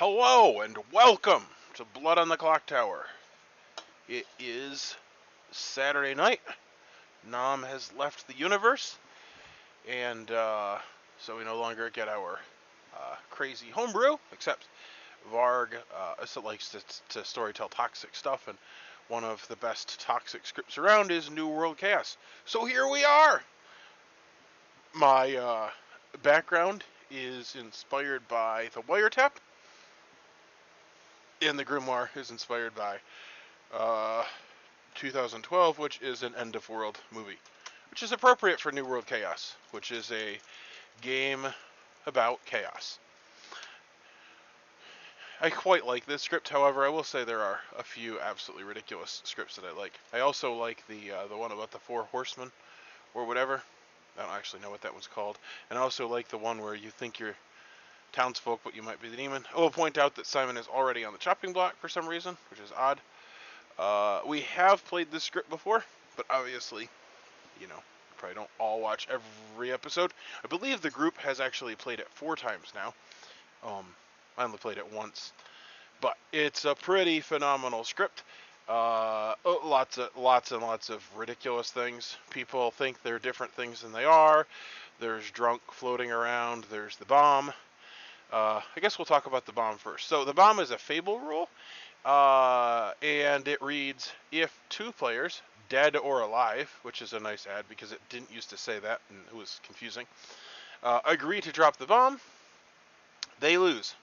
Hello and welcome to Blood on the Clocktower. It is Saturday night. Nam has left the universe, and so we no longer get our crazy homebrew, except Varg likes to storytell toxic stuff, and one of the best toxic scripts around is New World Chaos. So here we are! My background is inspired by the Wiretap, and the Grimoire is inspired by 2012, which is an end of world movie, which is appropriate for New World Chaos, which is a game about chaos. I quite like this script, however, I will say there are a few absolutely ridiculous scripts that I like. I also like the one about the Four Horsemen, or whatever. I don't actually know what that one's called. And I also like the one where you think you're townsfolk, but you might be the demon. I will point out that Simon is already on the chopping block for some reason, which is odd. We have played this script before, but obviously, probably don't all watch every episode. I believe the group has actually played it 4 times now. I only played it once, but it's a pretty phenomenal script. Lots and lots of ridiculous things. People think they're different things than they are. There's drunk floating around. There's the bomb. I guess we'll talk about the bomb first. So the bomb is a fable rule. And it reads, if 2 players, dead or alive, which is a nice add because it didn't used to say that and it was confusing, agree to drop the bomb, they lose.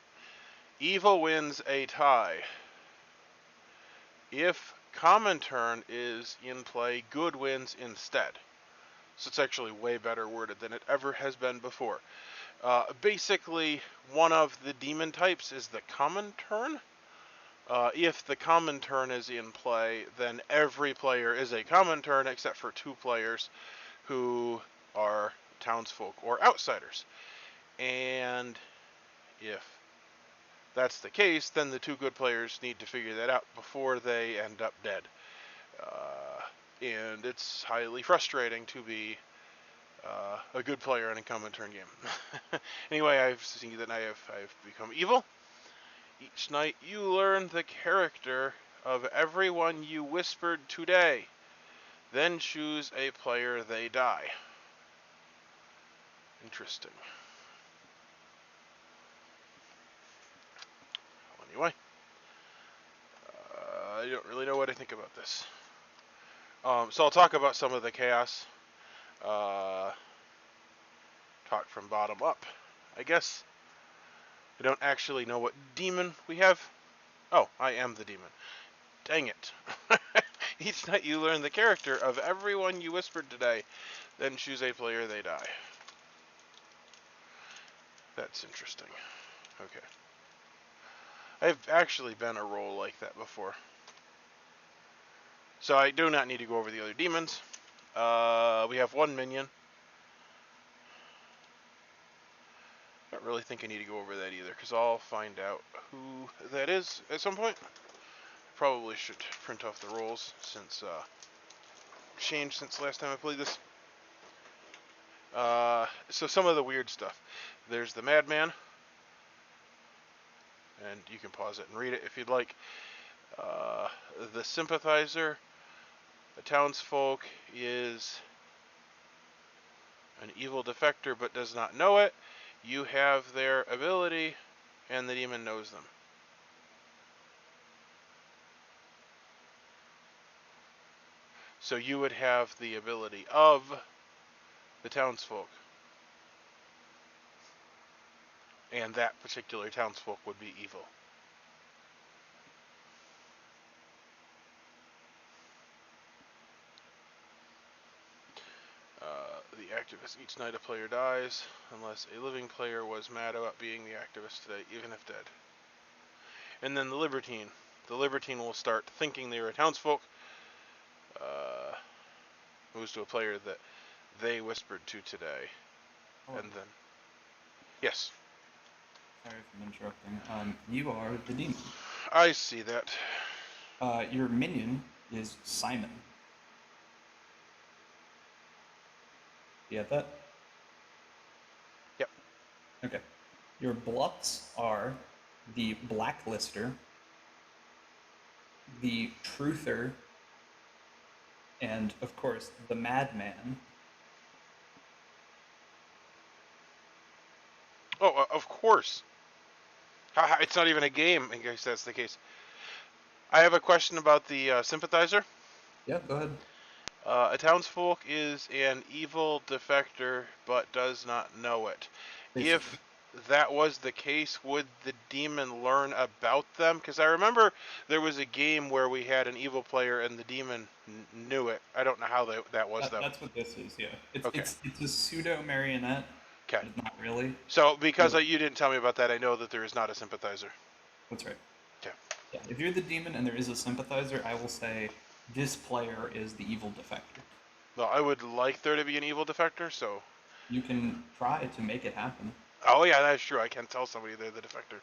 Evil wins a tie. If common turn is in play, good wins instead. So it's actually way better worded than it ever has been before. Basically, one of the demon types is the common turn. If the common turn is in play, then every player is a common turn except for 2 players who are townsfolk or outsiders. And if that's the case, then the 2 good players need to figure that out before they end up dead. And it's highly frustrating to be a good player in a common turn game. Anyway, I've seen that I've become evil. Each night you learn the character of everyone you whispered today. Then choose a player, they die. Interesting. Anyway, I don't really know what I think about this. So I'll talk about some of the chaos. Talk from bottom up, I guess. I don't actually know what demon we have. Oh, I am the demon. Dang it. Each night you learn the character of everyone you whispered today. Then choose a player, they die. That's interesting. Okay. I've actually been a role like that before. So I do not need to go over the other demons. We have 1 minion. I don't really think I need to go over that either, because I'll find out who that is at some point. Probably should print off the rolls, since changed since last time I played this. So some of the weird stuff. There's the Madman, and you can pause it and read it if you'd like. The Sympathizer, the Townsfolk, is an evil defector but does not know it. You have their ability, and the demon knows them. So you would have the ability of the townsfolk. And that particular townsfolk would be evil. The activist, each night a player dies, unless a living player was mad about being the activist today, even if dead. And then the libertine. The libertine will start thinking they were a townsfolk. Moves to a player that they whispered to today. Oh. And then... Yes? Sorry for interrupting. You are the demon. I see that. Your minion is Simon. You get that? Yep. Okay. Your bluffs are the Blacklister, the Truther, and of course the Madman. Oh, of course. It's not even a game, in case that's the case. I have a question about the sympathizer. Yeah, go ahead. A townsfolk is an evil defector, but does not know it. Basically. If that was the case, would the demon learn about them? Because I remember there was a game where we had an evil player and the demon knew it. I don't know how that was, though. That's what this is, yeah. Okay. It's a pseudo marionette, Okay. but not really. So, because So, you didn't tell me about that, I know that there is not a sympathizer. that's right. Okay. Yeah, if you're the demon and there is a sympathizer, I will say this player is the evil defector. Well, I would like there to be an evil defector, so... You can try to make it happen. Oh, yeah, that's true. I can tell somebody they're the defector.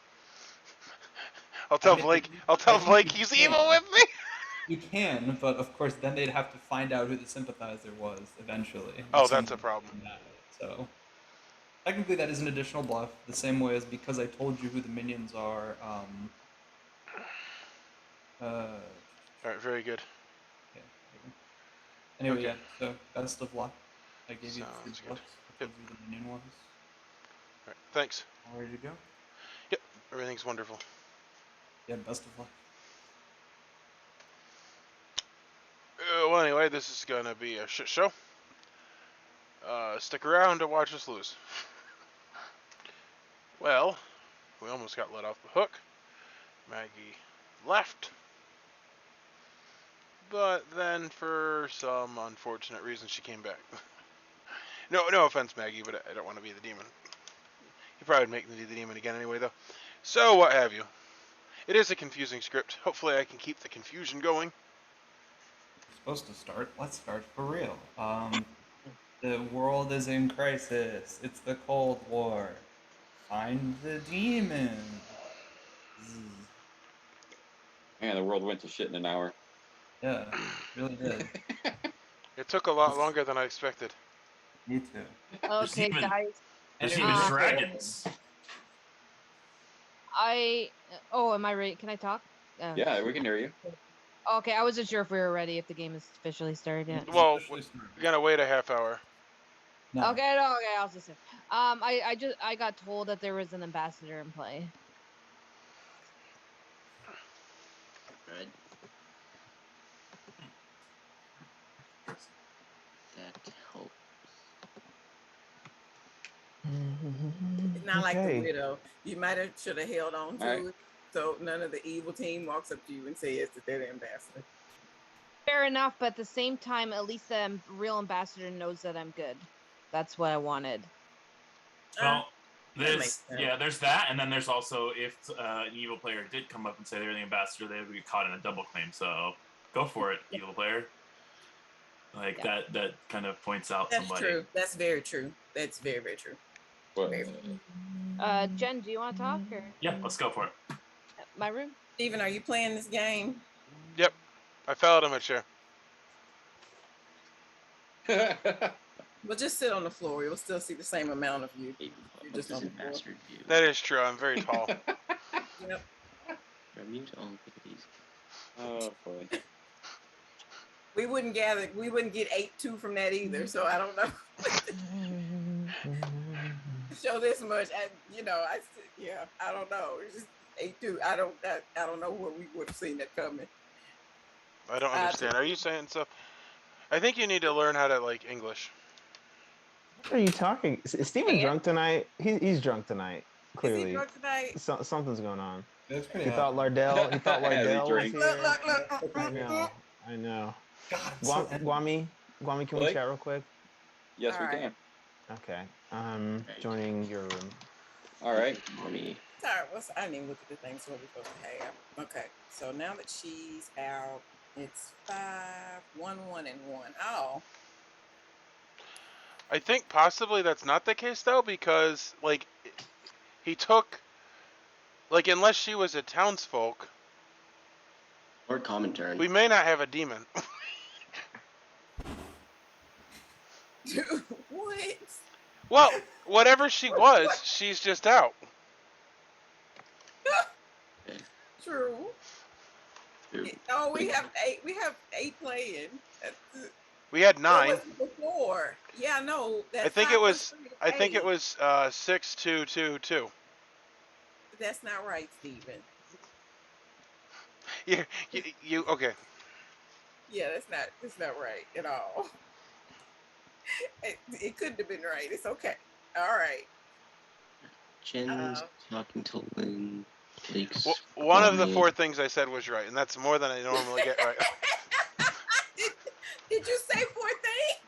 I'll tell Blake he's evil with me! You can, but of course, then they'd have to find out who the sympathizer was eventually. Oh, that's a problem. So, technically, that is an additional bluff, the same way as because I told you who the minions are. Alright, very good. Yeah. Anyway, Okay. yeah. So best of luck. I gave you the Sounds three good. bluffs. I told you the minion ones. Alright, thanks. All ready to go? Yep, everything's wonderful. Yeah. Best of luck. Well, anyway, this is gonna be a shit show. Stick around to watch us lose. Well, we almost got let off the hook. Maggie left. But then, for some unfortunate reason, she came back. No offense, Maggie, but I don't want to be the demon. You probably would make me the demon again anyway, though. So, what have you. It is a confusing script. Hopefully I can keep the confusion going. Supposed to start. Let's start for real. The world is in crisis. It's the Cold War. Find the demon. Man, the world went to shit in an hour. Yeah, really did. It took a lot longer than I expected. Me too. Okay, even- guys. There's Anyway, even Uh, dragons. am I ready? Can I talk? Yeah, we can hear you. Okay, I wasn't sure if we were ready, if the game has officially started yet. Well, Especially smart. we gotta wait a half hour. No. Okay, I was just I got told that there was an ambassador in play. Good. That helps. It's not like the Okay. widow. You might have should have held on to Alright. it, so none of the evil team walks up to you and says that they're the ambassador. Fair enough, but at the same time, at least the real ambassador knows that I'm good. That's what I wanted. Well, that makes sense. there's that, and then there's also if an evil player did come up and say they're the ambassador, they would be caught in a double claim. So go for it, evil player. Like Yeah. that kind of points out That's somebody. true. That's very true. That's very, very true. What? Jen, do you want to talk or Yeah, let's go for it. my room? Steven, are you playing this game? Yep, I fell out of my chair. Well, just sit on the floor. You'll still see the same amount of you. You're just on the floor. Bastard view. That is true, I'm very tall. Yep. Mute all activities. Oh boy. We wouldn't get 8-2 from that either. So I don't know. Show this much, I don't know. It's just 8-2. I don't know what we would have seen that coming. I don't understand. Are you saying so? I think you need to learn how to, like, English. What are you talking? Is Steven Yeah. drunk tonight? He's drunk tonight. Is Clearly, he drunk tonight? something's going on. That's He pretty thought hot. Lardell. He thought As he Lardell was drinks. here. Look. I know. God, I'm so Guami, can we Blake? chat real quick? Yes, we Alright. can. Okay. Joining your room. All right. Money. Sorry, I didn't even look at the things what we're supposed to have. Okay, so now that she's out, it's 5, 1, 1, and 1. Oh, I think possibly that's not the case, though, because, like, he took... Like, unless she was a townsfolk, Or commentary. we may not have a demon. what? Well, whatever she was, she's just out. True. True. Oh, we have 8. We have 8 playing. We had What 9. was it before? Yeah, no. That's I think 5 it plus was. 3 is I think it 8. was 6, 2, 2, 2. That's not right, Stephen. You okay? Yeah, that's not right at all. It couldn't have been right. It's okay. All right. Jen's talking to Lynn. Blake's Well, one of the quiet. 4 things I said was right, and that's more than I normally get right. Did you say 4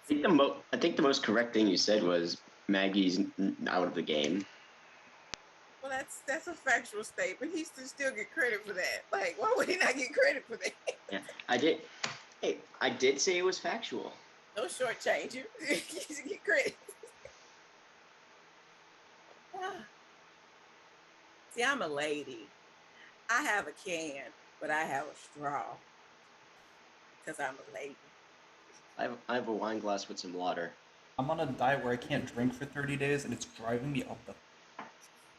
things? I think the most correct thing you said was Maggie's out of the game. Well, that's a factual statement. He should still get credit for that. Like, why would he not get credit for that? Yeah, I did. Hey, I did say it was factual. No shortchange you. You should get credit. See, I'm a lady. I have a can, but I have a straw because I'm a lady. I have a wine glass with some water. I'm on a diet where I can't drink for 30 days, and it's driving me up the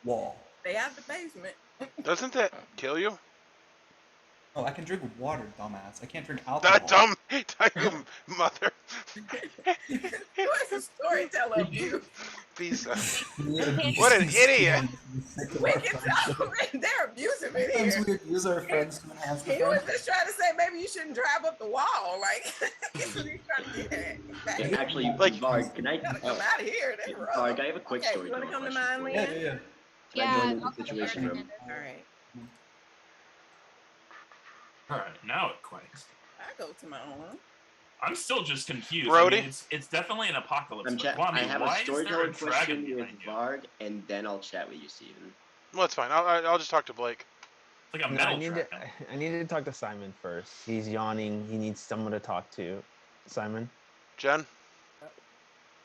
wall. Stay out the basement. Doesn't that kill you? Oh, I can drink water, dumbass. I can't drink alcohol. That dumb mother. What's the storyteller of you? Piece of. What What an idiot! We can tell they're abusive in Sometimes here. we abuse our friends to enhance the He was friendship. just trying to say maybe you shouldn't drive up the wall. Like, that's what he's trying to get at. Yeah, actually, Like- Varg, can I? You gotta come out of here. That's rough. Varg, I have a quick Okay, story. you wanna come to question mine, for you. Leanne? Yeah. Can I join Yeah, the I'll come situation first. room? All right. All right, now it quakes. I go to my own. I'm still just confused. Brody? I mean, it's definitely an apocalypse. But I have a why is there storyteller a dragon question with behind you? Varg, and then I'll chat with you, Steven. Well, that's fine. I'll just talk to Blake. It's like a No, metal I need dragon. to. I need to talk to Simon first. He's yawning. He needs someone to talk to. Simon. Jen.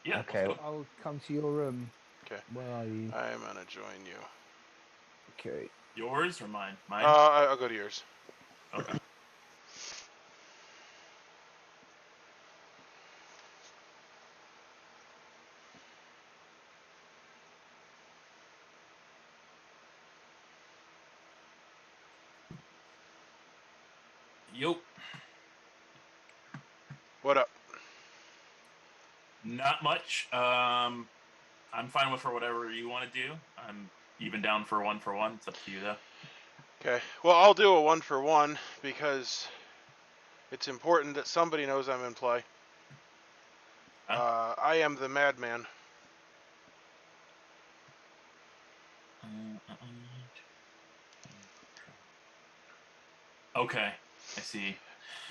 Yeah. Okay. let's go. I'll come to your room. Okay. Where are you? I'm gonna join you. Okay. Yours or mine? Mine. I'll go to yours. Okay. Yup. What up? Not much. I'm fine with for whatever you want to do. I'm even down for 1 for 1. It's up to you though. Okay. Well, I'll do a 1 for 1 because it's important that somebody knows I'm in play. I am the madman. Okay, I see.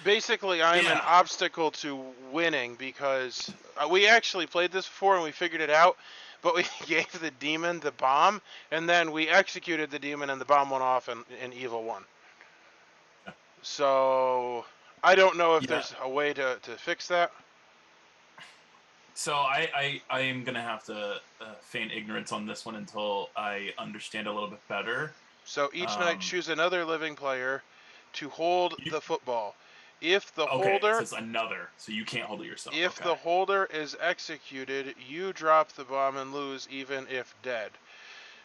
Basically, I'm an Yeah. obstacle to winning because we actually played this before and we figured it out, but we gave the demon the bomb, and then we executed the demon and the bomb went off and evil won. Yeah. So, I don't know if Yeah. there's a way to fix that. So I am gonna have to feign ignorance on this one until I understand a little bit better. So each night choose another living player to hold the football. If the Okay, it holder says another, so you can't hold it yourself. If okay. the holder is executed, you drop the bomb and lose even if dead.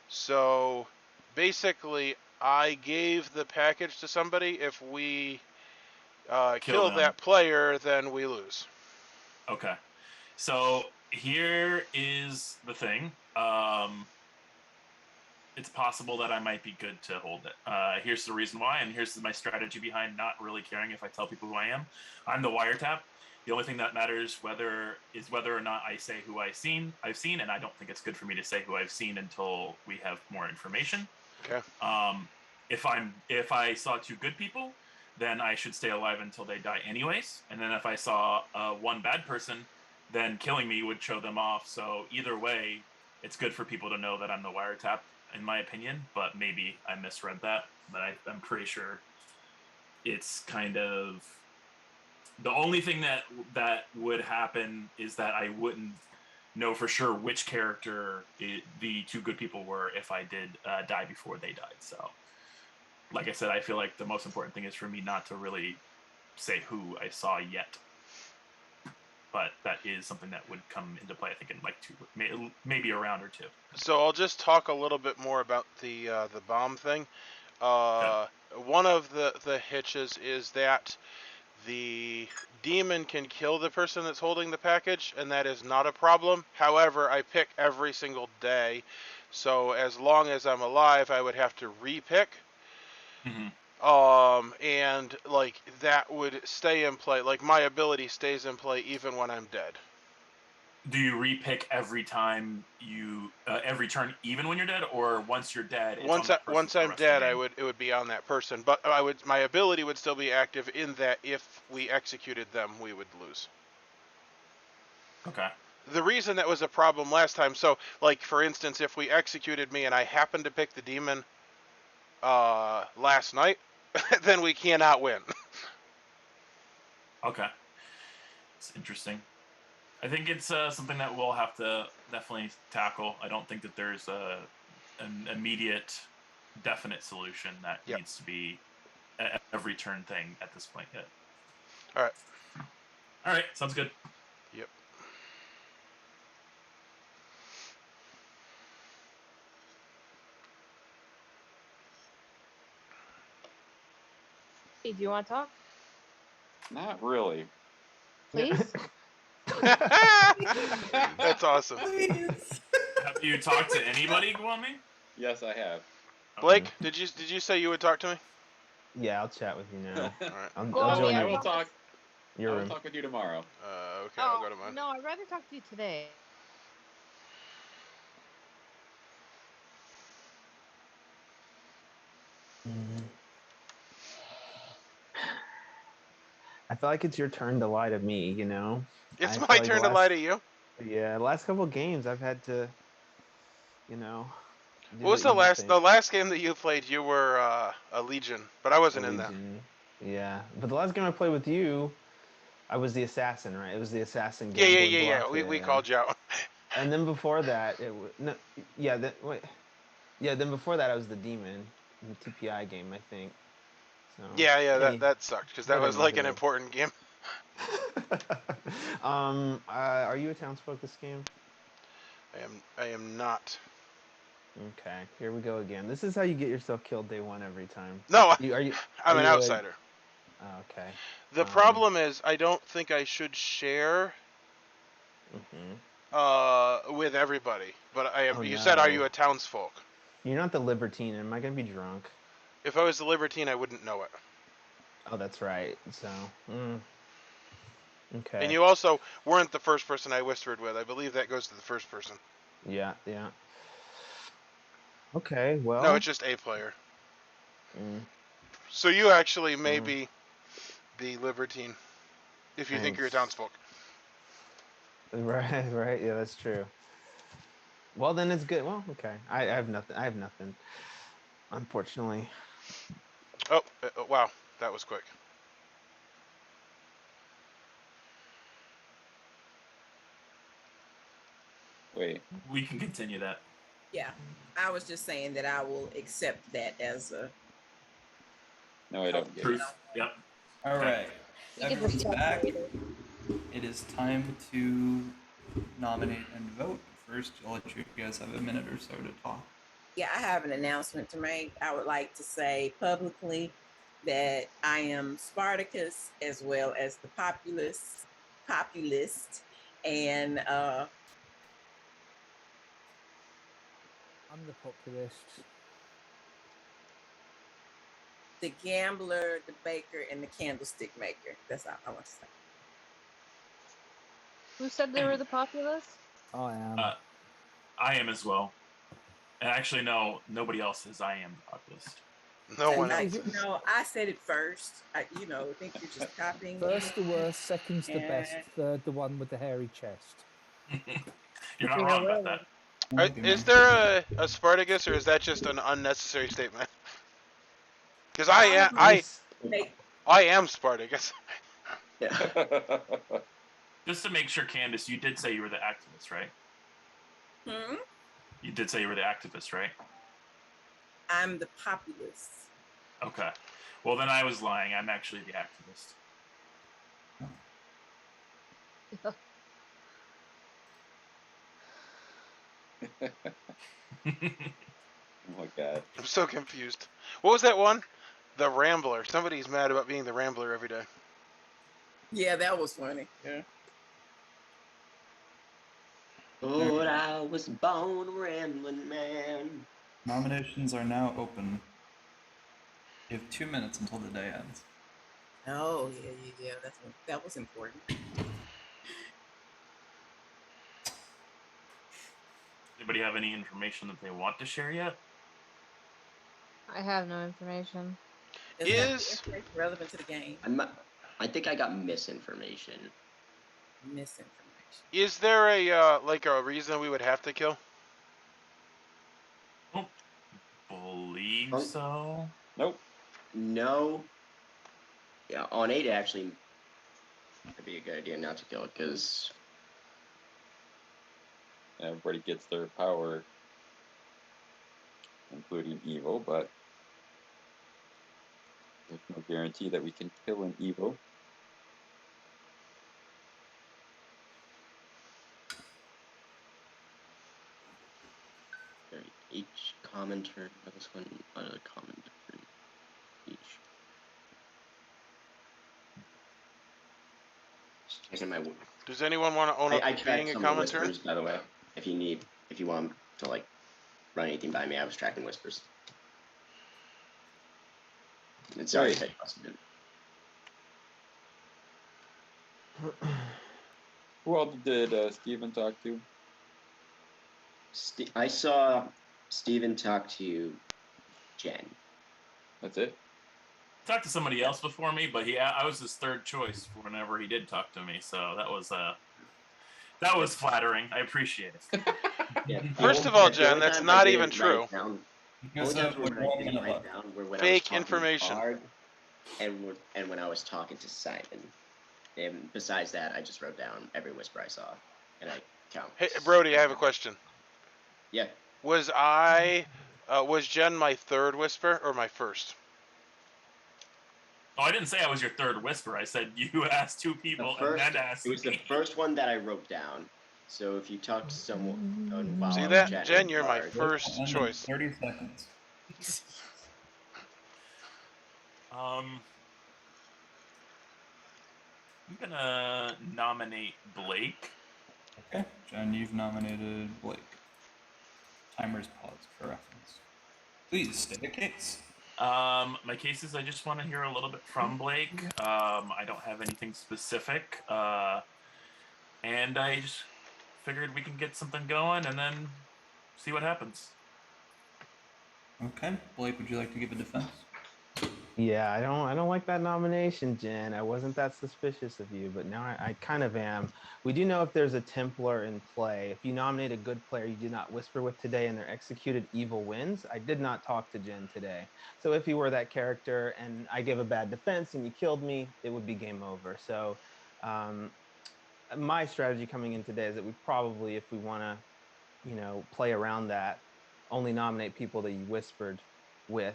So basically, I gave the package to somebody. If we kill them. that player, then we lose. Okay. So here is the thing. It's possible that I might be good to hold it. Here's the reason why, and here's my strategy behind not really caring if I tell people who I am. I'm the Wiretap. The only thing that matters whether or not I say who I've seen, and I don't think it's good for me to say who I've seen until we have more information. Okay. If I saw 2 good people, then I should stay alive until they die anyways. And then if I saw 1 bad person, then killing me would show them off. So either way, it's good for people to know that I'm the Wiretap, in my opinion. But maybe I misread that. But I'm pretty sure it's kind of the only thing that would happen is that I wouldn't know for sure which character the 2 good people were if I did die before they died. So, like I said, I feel like the most important thing is for me not to really say who I saw yet. But that is something that would come into play, I think, in like 2, maybe a round or 2. So I'll just talk a little bit more about the bomb thing. One of the hitches is that the demon can kill the person that's holding the package, and that is not a problem. However, I pick every single day, so as long as I'm alive, I would have to re-pick. Mhm. And like that would stay in play. Like my ability stays in play even when I'm dead. Do you repick every time you every turn, even when you're dead, or once you're dead, it's on that person Once for the I'm rest of the dead, game? it would be on that person. But my ability would still be active in that if we executed them, we would lose. Okay. The reason that was a problem last time, so like for instance, if we executed me and I happened to pick the demon last night, then we cannot win. Okay. It's interesting. I think it's something that we'll have to definitely tackle. I don't think that there's an immediate, definite solution that Yep. needs to be every turn thing at this point yet. All right. All right. Sounds good. Yep. Hey, do you want to talk? Not really. Please? That's awesome. Please. Have you talked to anybody, Gwami? Yes, I have. Blake, did you say you would talk to me? Yeah, I'll chat with you now. All right. I'll Go on, join yeah, I your, will promise. talk. your I will room. talk with you tomorrow. Okay, I'll go to mine. No, I'd rather talk to you today. Mhm. I feel like it's your turn to lie to me, you know? It's I my feel like turn to lie to you. Yeah, the last couple of games I've had to, you know, do What was the evil thing. the last game that you played? You were a Legion, but I wasn't in that. Legion. Yeah, but the last game I played with you, I was the assassin, right? It was the assassin gambler Yeah. bluff. We called you out. And then before that, it was no, yeah. Wait, yeah. Then before that, I was the demon in the TPI game, I think. So Yeah. That sucked because that was whatever, like an whatever. important game. Are you a townsfolk this game? I am not. Okay, here we go again. This is how you get yourself killed day one every time. No, Are you? I'm Are an you outsider. Oh, okay. The problem is I don't think I should share with everybody. But I am. Oh, You said, are you no. a townsfolk? You're not the libertine. Am I gonna be drunk? If I was the libertine, I wouldn't know it. Oh, that's right. So, okay. And you also weren't the first person I whispered with. I believe that goes to the first person. Yeah. Okay, well. No, it's just a player. Mm, So you actually may be the libertine if you think you're a thanks. townsfolk. Right. Yeah, that's true. Well, then it's good. Well, okay. I have nothing. Unfortunately. Oh, wow. That was quick. Wait. We can continue that. Yeah, I was just saying that I will accept that as a No, I don't get it. Proof. Yep. All right. You can Everyone's just talk back. later. It is time to nominate and vote. First, I'll let you guys have a minute or so to talk. Yeah, I have an announcement to make. I would like to say publicly that I am Spartacus as well as the populist, and I'm the populist. the gambler, the baker, and the candlestick maker. That's all I want to say. Who said they were the populace? I am. I am as well. And actually, no, nobody else says I am the populist. No one I, else. I said it first. I think you're just copying. First the worst, second's the best, And- third the one with the hairy chest. You're not wrong about that. Is there a Spartacus, or is that just an unnecessary statement? Because I am Spartacus. Just to make sure, Candace, you did say you were the activist, right? Hmm? You did say you were the activist, right? I'm the populist. Okay. Well, then I was lying. I'm actually the activist. Oh my god. I'm so confused. What was that one? The Rambler. Somebody's mad about being the Rambler every day. Yeah, that was funny. Yeah. But I was born a rambling man. Nominations are now open. You have 2 minutes until the day ends. Oh, yeah. That was important. Anybody have any information that they want to share yet? I have no information. Does it have to be Is information relevant to the game? I think I got misinformation. Misinformation. there a like a reason we would have to kill? I don't believe Oh. so. Nope. No. Yeah, on 8 actually, it'd be a good idea not to kill it because Everybody gets their power, including evil, but there's no guarantee that we can kill an evil. each common turn. This one, another common turn each. Just checking my. Does anyone want to own up I to tracked being a some of the common turn? whispers, by the way. If you want to like run anything by me, I was tracking whispers. And sorry if I busted it. Who all did Steven talk to? I saw Steven talk to Jen. That's it? Talked to somebody else before me, but I was his third choice for whenever he did talk to me. So that was flattering. I appreciate it. Yeah. First of all, The Jen, only that's times I not didn't even write true. down- Because only times with where I 1 didn't minute write left. down were when I was Fake talking information. to Bard and when I was talking to Simon. And besides that, I just wrote down every whisper I saw, and I count. Hey, Brody, I have a question. Yeah. Was Jen my third whisper or my first? Oh, I didn't say I was your third whisper. I said you asked two people and then asked It was the me. first one that I wrote down. So if you talk to someone while See I was that? chatting Jen, with you're my Bard, first End in choice. 30 seconds. I'm gonna nominate Blake. Okay, Jen, you've nominated Blake. Timer's paused for reference. Please state a case. My case is I just want to hear a little bit from Blake. I don't have anything specific. And I just figured we can get something going and then see what happens. Okay, Blake, would you like to give a defense? Yeah, I don't like that nomination, Jen. I wasn't that suspicious of you, but now I kind of am. We do know if there's a Templar in play. If you nominate a good player you did not whisper with today and they're executed, evil wins. I did not talk to Jen today. So if you were that character and I gave a bad defense and you killed me, it would be game over. So my strategy coming in today is that we probably, if we want to, play around that, only nominate people that you whispered with.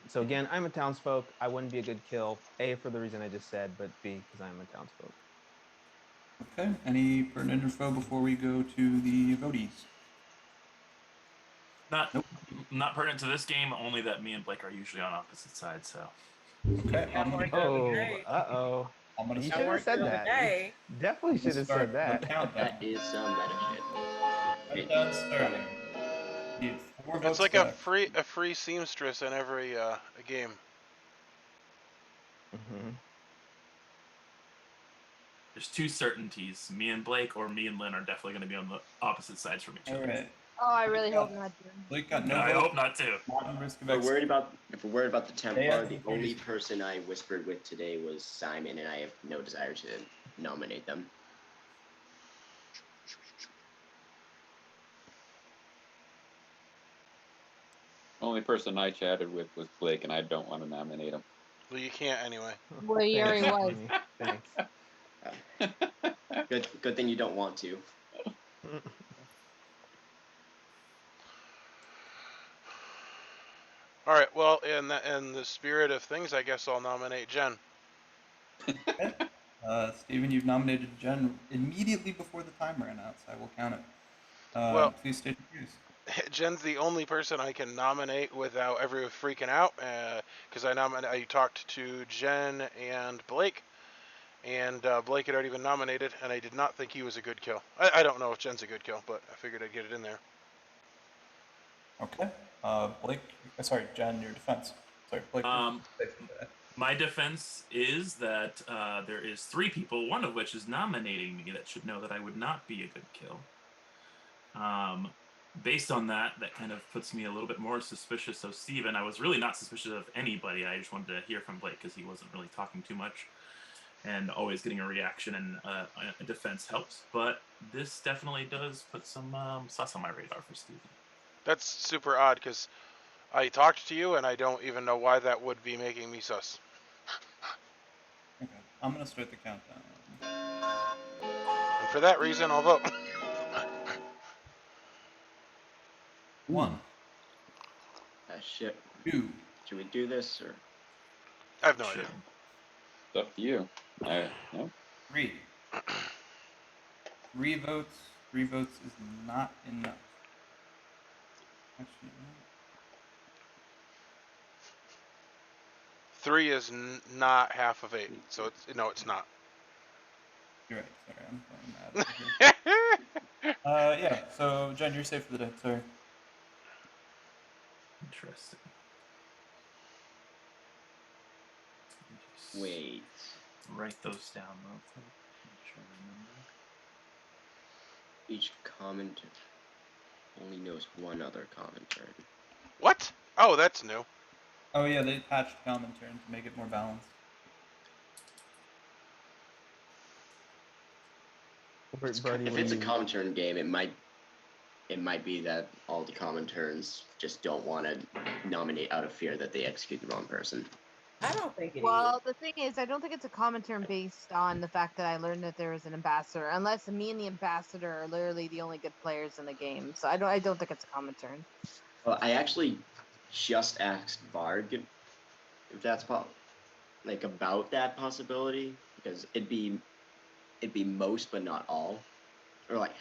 So again, I'm a townsfolk. I wouldn't be a good kill. A, for the reason I just said, but B, because I'm a townsfolk. Okay, any pertinent info before we go to the voties? Not pertinent to this game, only that me and Blake are usually on opposite sides, so. Okay, I'm gonna Uh-oh. I'm gonna You start. should have said that. You definitely should have said that. Countdown. that is some meta shit. Countdown starting. Need 4 votes It's like back. a free seamstress in every game. Mm-hmm. There's two certainties. Me and Blake or me and Lynn are definitely going to be on the opposite sides from each All other. right. Oh, I really hope not. Blake got no I votes. hope not too. If we're worried about the Templar, the Yeah. only person I whispered with today was Simon, and I have no desire to nominate them. Only person I chatted with was Blake, and I don't want to nominate him. Well, you can't anyway. Well, you already Thanks, was. Amy. Thanks. Good thing you don't want to. All right. Well, in the spirit of things, I guess I'll nominate Jen. Okay. Steven, you've nominated Jen immediately before the time ran out, so I will count it. Well- Please state your case. Jen's the only person I can nominate without everyone freaking out, because I talked to Jen and Blake, and Blake had already been nominated, and I did not think he was a good kill. I don't know if Jen's a good kill, but I figured I'd get it in there. Okay. Blake, sorry, Jen, your defense. Sorry, Blake. My defense is that there is 3 people, one of which is nominating me, that should know that I would not be a good kill. Based on that kind of puts me a little bit more suspicious of Steven. I was really not suspicious of anybody. I just wanted to hear from Blake because he wasn't really talking too much. And always getting a reaction and a defense helps. But this definitely does put some sauce on my radar for Steven. That's super odd, because I talked to you, and I don't even know why that would be making me sus. Okay, I'm gonna start the countdown. And for that reason, I'll vote. 1, Shit. 2, Should we do this or? I have no Sure. idea. It's up to you. No. 3. 3 votes. 3 votes is not enough. Actually, no. 3 is not half of 8, so it's not. You're right. Sorry, I'm playing mad over here. Yeah. So, Jen, you're safe for the day. Sorry. Interesting. Just Wait. write those down real quick. Make sure I remember. Each comment only knows one other comment turn. What? Oh, that's new. Oh yeah, they patched common turn to make it more balanced. If it's a common turn game, it might be that all the common turns just don't want to nominate out of fear that they execute the wrong person. I don't think it is. Well, the thing is, I don't think it's a common term based on the fact that I learned that there was an ambassador, unless me and the ambassador are literally the only good players in the game. So I don't think it's a common turn. Well, I actually just asked Varg if that's about that possibility, because it'd be most but not all, or like,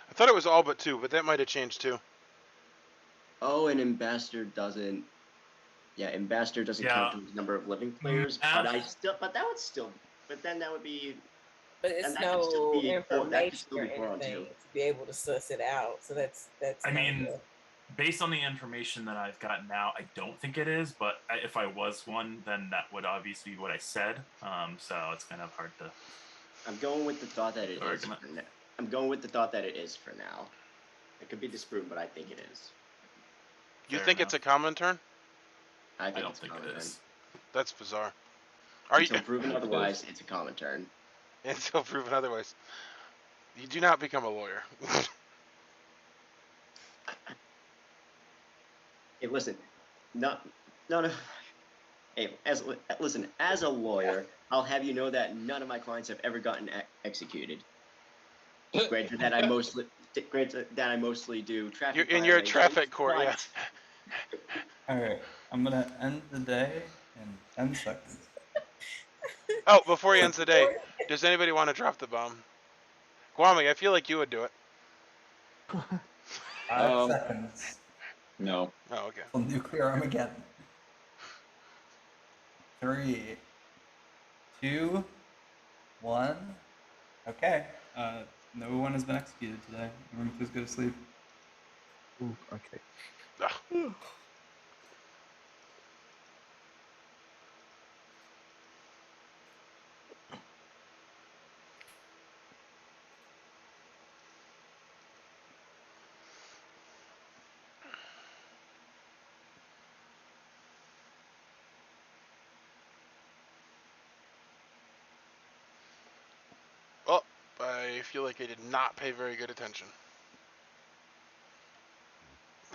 I thought it was all but 2, but that might have changed too. oh, an ambassador doesn't. Yeah, ambassador doesn't count towards the number of living players, but then that would be. But it's and that could still no be information four or on 2. anything to be able to suss it out. So that's. I mean, based on the information that I've got now, I don't think it is. But if I was one, then that would obviously be what I said. So it's kind of hard to. I'm going with the thought that it is. Argument. I'm going with the thought that it is for now. It could be disproven, but I think it is. You Fair think enough. it's a common turn? I I think don't it's a think common it turn. is. That's bizarre. Until proven otherwise, it's a common turn. Until proven otherwise. You do not become a lawyer. Hey, listen, no. Hey, listen, as a lawyer, I'll have you know that none of my clients have ever gotten executed. Granted that I mostly do traffic. You're in your violations, traffic court, yeah. but- Alright, I'm gonna end the day in 10 seconds. Oh, before he ends the day, does anybody want to drop the bomb? Kwame, I feel like you would do it. 5 seconds. No. Oh, okay. Till nuclear Armageddon. 3, 2, 1. Okay. No one has been executed today. Everyone please go to sleep. Ooh, okay. Ugh. Well, I feel like I did not pay very good attention.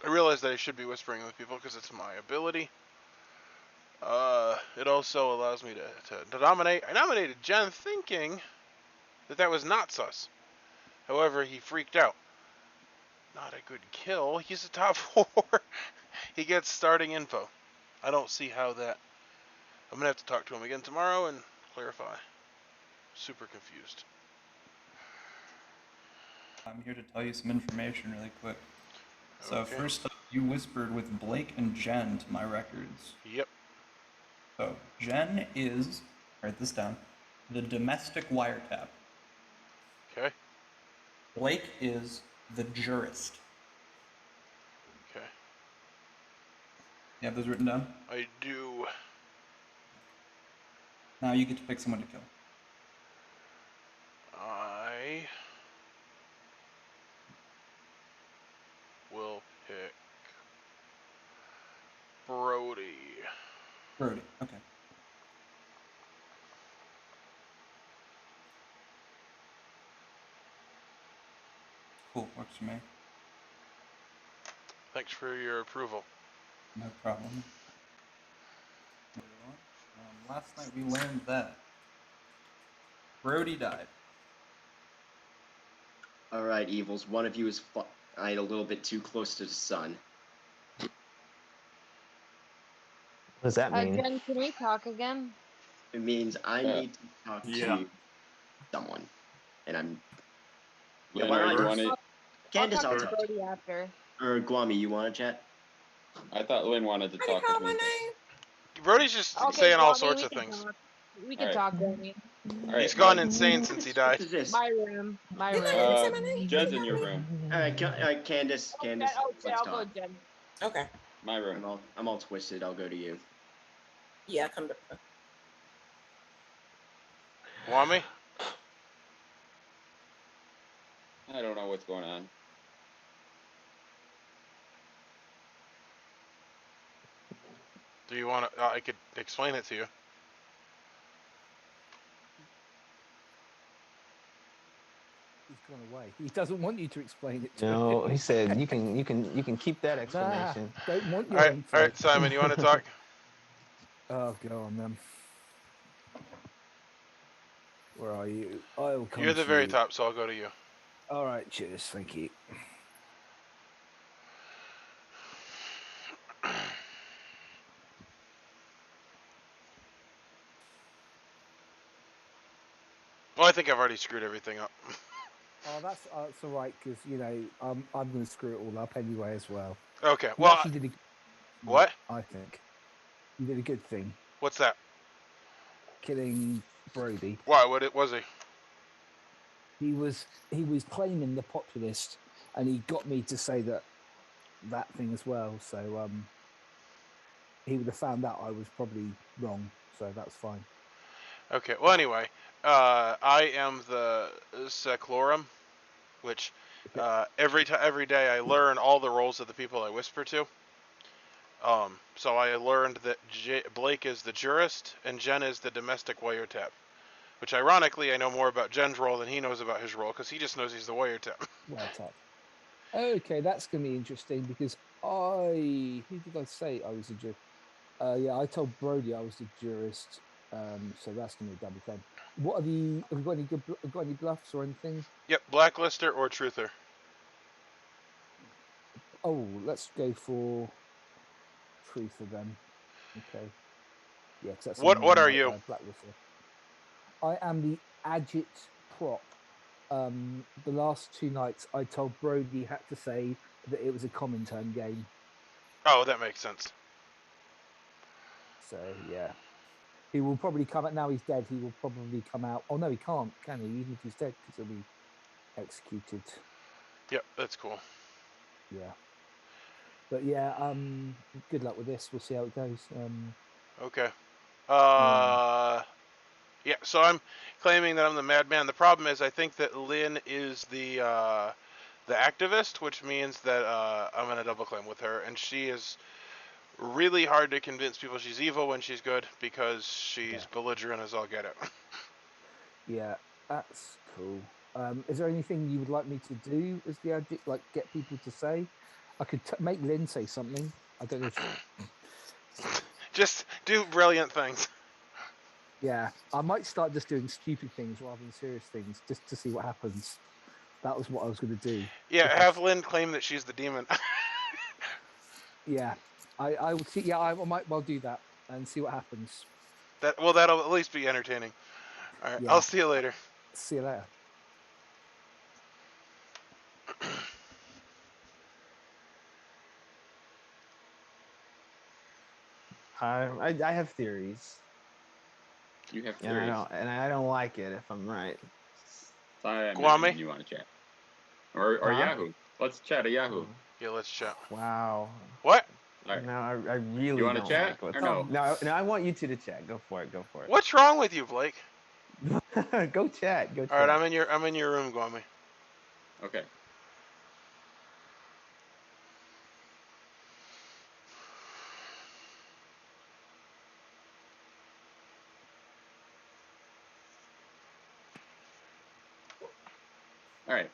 I realize that I should be whispering with people because it's my ability. It also allows me to nominate. I nominated Jen thinking that was not sus. However, he freaked out. Not a good kill. He's a top 4. He gets starting info. I don't see how that... I'm going to have to talk to him again tomorrow and clarify. Super confused. I'm here to tell you some information really quick. So Okay. first up, you whispered with Blake and Jen to my records. Yep. So Jen is, write this down, the domestic wiretap. Okay. Blake is the jurist. Okay. You have those written down? I do. Now you get to pick someone to kill. I will pick Brody. Brody, okay. Cool, works for me. Thanks for your approval. No problem. Last night we learned that Brody died. All right, evils. One of you is flying a little bit too close to the sun. What does that mean? Jen, can we talk again? It means I Yeah. need to talk Yeah. to someone, and I'm. Lynn, why are not? you wanting? Candace, I'll I'll talk talk. to Brody after. Or Guami, you want to chat? I thought Lynn wanted to How do you talk call with my me. name? Brody's just Okay, saying all Gwami, sorts we of can things. talk. We All can right. talk, Gwami. All right, He's gone bud. insane since he died. What is this? My room. My Didn't room. I even say my name? Jed's in your room. All right, Candace, Jen, Candace, Jen, let's I'll go, talk. Jen. Okay. My room. I'm all twisted. I'll go to you. Yeah, come to. Want me? I don't know what's going on. Do you want to? I could explain it to you. He's gone away. He doesn't want you to explain it to him. No, he said you can keep that Nah, explanation. don't want All your right, info. all right, Simon, you want to talk? Oh, go on then. Where are you? I'll come You're the to very you. top, so I'll go to you. All right, cheers. Thank you. Well, I think I've already screwed everything up. Oh, that's all right because you know I'm going to screw it all up anyway as well. Okay. You Well, actually did a, what? I think you did a good thing, What's that? killing Brody. Why? What was he? He was claiming the populist, and he got me to say that thing as well. So he would have found out I was probably wrong. So that's fine. Okay. Well, anyway, I am the Seclorum, which every day I learn all the roles of the people I whisper to. So I learned that Blake is the jurist and Jen is the domestic wiretap. Which ironically, I know more about Jen's role than he knows about his role because he just knows he's the wiretap. Wiretap. Okay, that's going to be interesting because who did I say I was a jurist? Yeah, I told Brody I was the jurist. So that's going to be a double claim. What are have you got any bluffs or anything? Yep, Blacklister or Truther. Oh, let's go for Truther then. Okay. Yeah, because that's What are you? Blacklister. I am the Agit prop. The last 2 nights, I told Brody he had to say that it was a common turn game. Oh, that makes sense. So yeah, he will probably come out. Now he's dead. He will probably come out. Oh no, he can't, can he? Even if he's dead, because he'll be executed. Yep, that's cool. Yeah. But yeah, good luck with this. We'll see how it goes. Okay. Yeah, so I'm claiming that I'm the madman. The problem is I think that Lynn is the activist, which means that I'm gonna double claim with her, and she is really hard to convince people she's evil when she's good because she's belligerent as all get out. Yeah, that's cool. Is there anything you would like me to do as the addict, like get people to say? I could make Lynn say something. I don't know if Just do brilliant things. yeah, I might start just doing stupid things rather than serious things, just to see what happens. That was what I was going to do. Yeah, If have Lynn claim that she's the demon. Yeah, I will see. Yeah, I might well do that and see what happens. That'll at least be entertaining. All right, Yeah. I'll see you later. See you later. I have theories, You have and theories. I don't like it if I'm right. Simon, Guame? you want to chat? Or Huh? Yahoo. Let's chat a Yahoo. Yeah, let's chat. Wow. What? All right. No, I really You want to don't chat like what's or no? No, I want you two to chat. Go for it. Go for What's wrong with you, Blake? it. Go chat. Go All right, chat. I'm in your room, Guame. Okay. All right.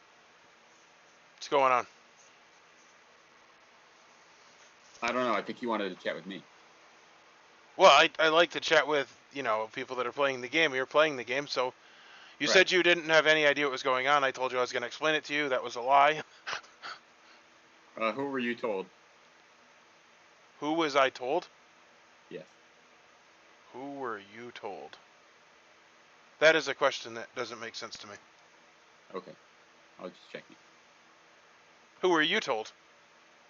What's going on? I don't know. I think you wanted to chat with me. Well, I like to chat with, people that are playing the game. You're playing the game, so you Right. said you didn't have any idea what was going on. I told you I was going to explain it to you. That was a lie. Who were you told? Who was I told? Yes. Who were you told? That is a question that doesn't make sense to me. Okay. I was just checking. Who were you told?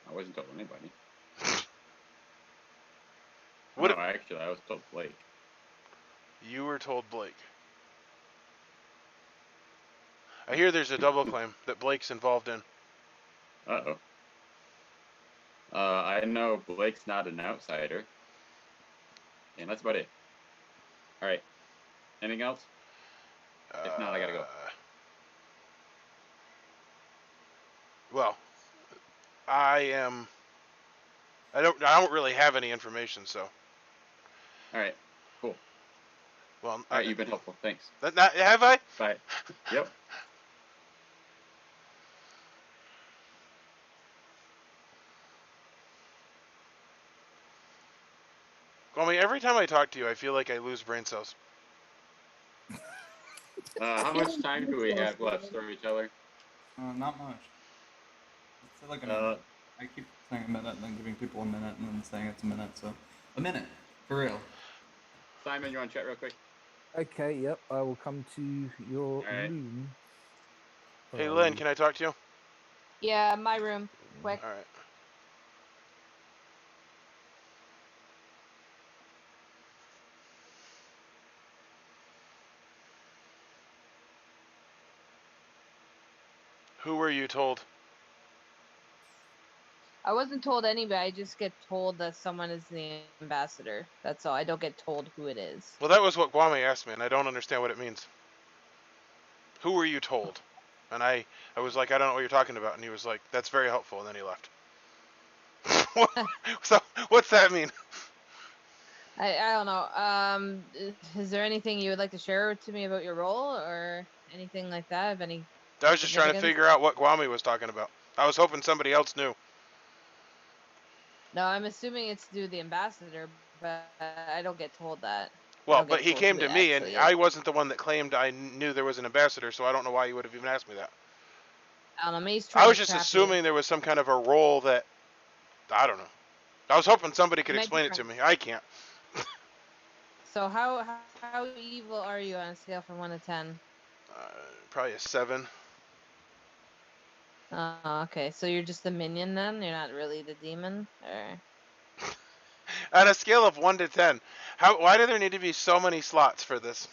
I wasn't told anybody. What? No, actually, I was told Blake. You were told Blake. I hear there's a double claim that Blake's involved in. Uh-oh. I know Blake's not an outsider. And that's about it. All right. Anything else? If not, I gotta go. Well, I don't really have any information, so. All right. Cool. Well, All right, you've been helpful. Thanks. Have I? Bye. Yep. Well, every time I talk to you, I feel like I lose brain cells. How much time do we have left, storyteller? Not much. Let's say like a minute. I keep saying a minute and then giving people a minute and then saying it's a minute. So a minute, for real. Simon, you want to chat real quick? Okay, yep. I will come to your right. room. Hey, Where are Lynn, you? can I talk to you? Yeah, my room. Quick. All right. Who were you told? I wasn't told anybody. I just get told that someone is the ambassador. That's all. I don't get told who it is. Well, that was what Guame asked me, and I don't understand what it means. Who were you told? And I was like, I don't know what you're talking about. And he was like, that's very helpful. And then he left. So, what's that mean? I don't know. Is there anything you would like to share to me about your role or anything like that? Of any? I was just trying to significance? figure out what Guame was talking about. I was hoping somebody else knew. No, I'm assuming it's to do with the ambassador, but I don't get told that. Well, but he came to me, and I wasn't the one that claimed I knew there was an ambassador, so I don't know why you would have even asked me that. I don't know. He's I was just assuming there was some kind of a role that, I don't know. I was hoping somebody could explain it to me. I can't. So how evil are you on a scale from 1 to 10? Probably a 7. Okay. So you're just the minion then? You're not really the demon? Or... On a scale of 1 to 10, why do there need to be so many slots for this?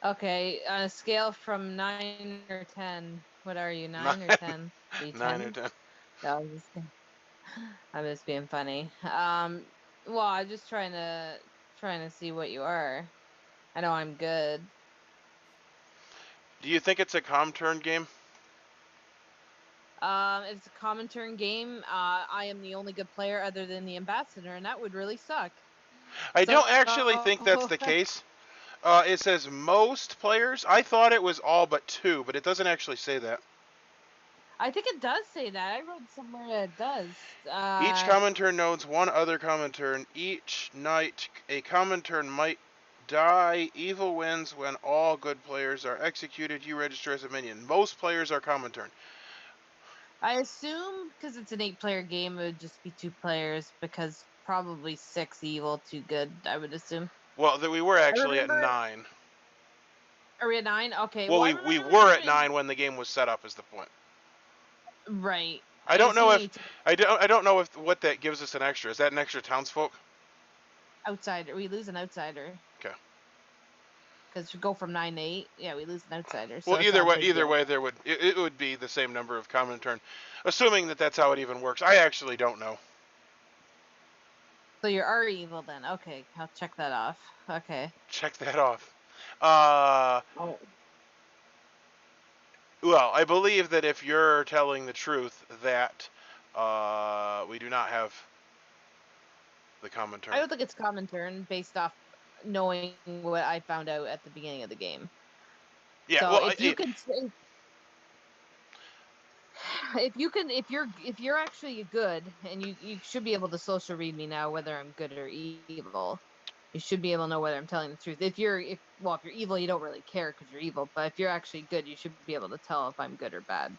Okay, on a scale from 9 or 10, what are you? 9 or 10? Are you 10? 9 or 10. No, I'm just being funny. Well, I'm just trying to see what you are. I know I'm good. Do you think it's a com turn game? If it's a common turn game, I am the only good player other than the ambassador, and that would really suck. I don't actually think that's the case. It says most players. I thought it was all but 2, but it doesn't actually say that. I think it does say that. I read somewhere that it does. Each common turn knows one other common turn. Each night, a common turn might die. Evil wins when all good players are executed. You register as a minion. Most players are common turn. I assume because it's an 8-player game, it would just be 2 players because probably 6 evil, 2 good, I would assume. Well, we were actually at 9. Are we at 9? Okay. Well, we were at 9 when the game was set up. Is the point? Right. I don't know if what that gives us an extra. Is that an extra townsfolk? Outsider. We lose an outsider. Okay. Because we go from 9 to 8. Yeah, we lose an outsider. So Well, it's not a big either deal. way, it would be the same number of common turn, assuming that that's how it even works. I actually don't know. So you are evil then. Okay, I'll check that off. Okay. Check that off. Oh, Well, I believe that if you're telling the truth, that we do not have the common turn. I don't think it's common turn based off knowing what I found out at the beginning of the game. Yeah. So Well, if you could say, if you're actually good, and you should be able to social read me now whether I'm good or evil. You should be able to know whether I'm telling the truth. If you're evil, you don't really care because you're evil. But if you're actually good, you should be able to tell if I'm good or bad.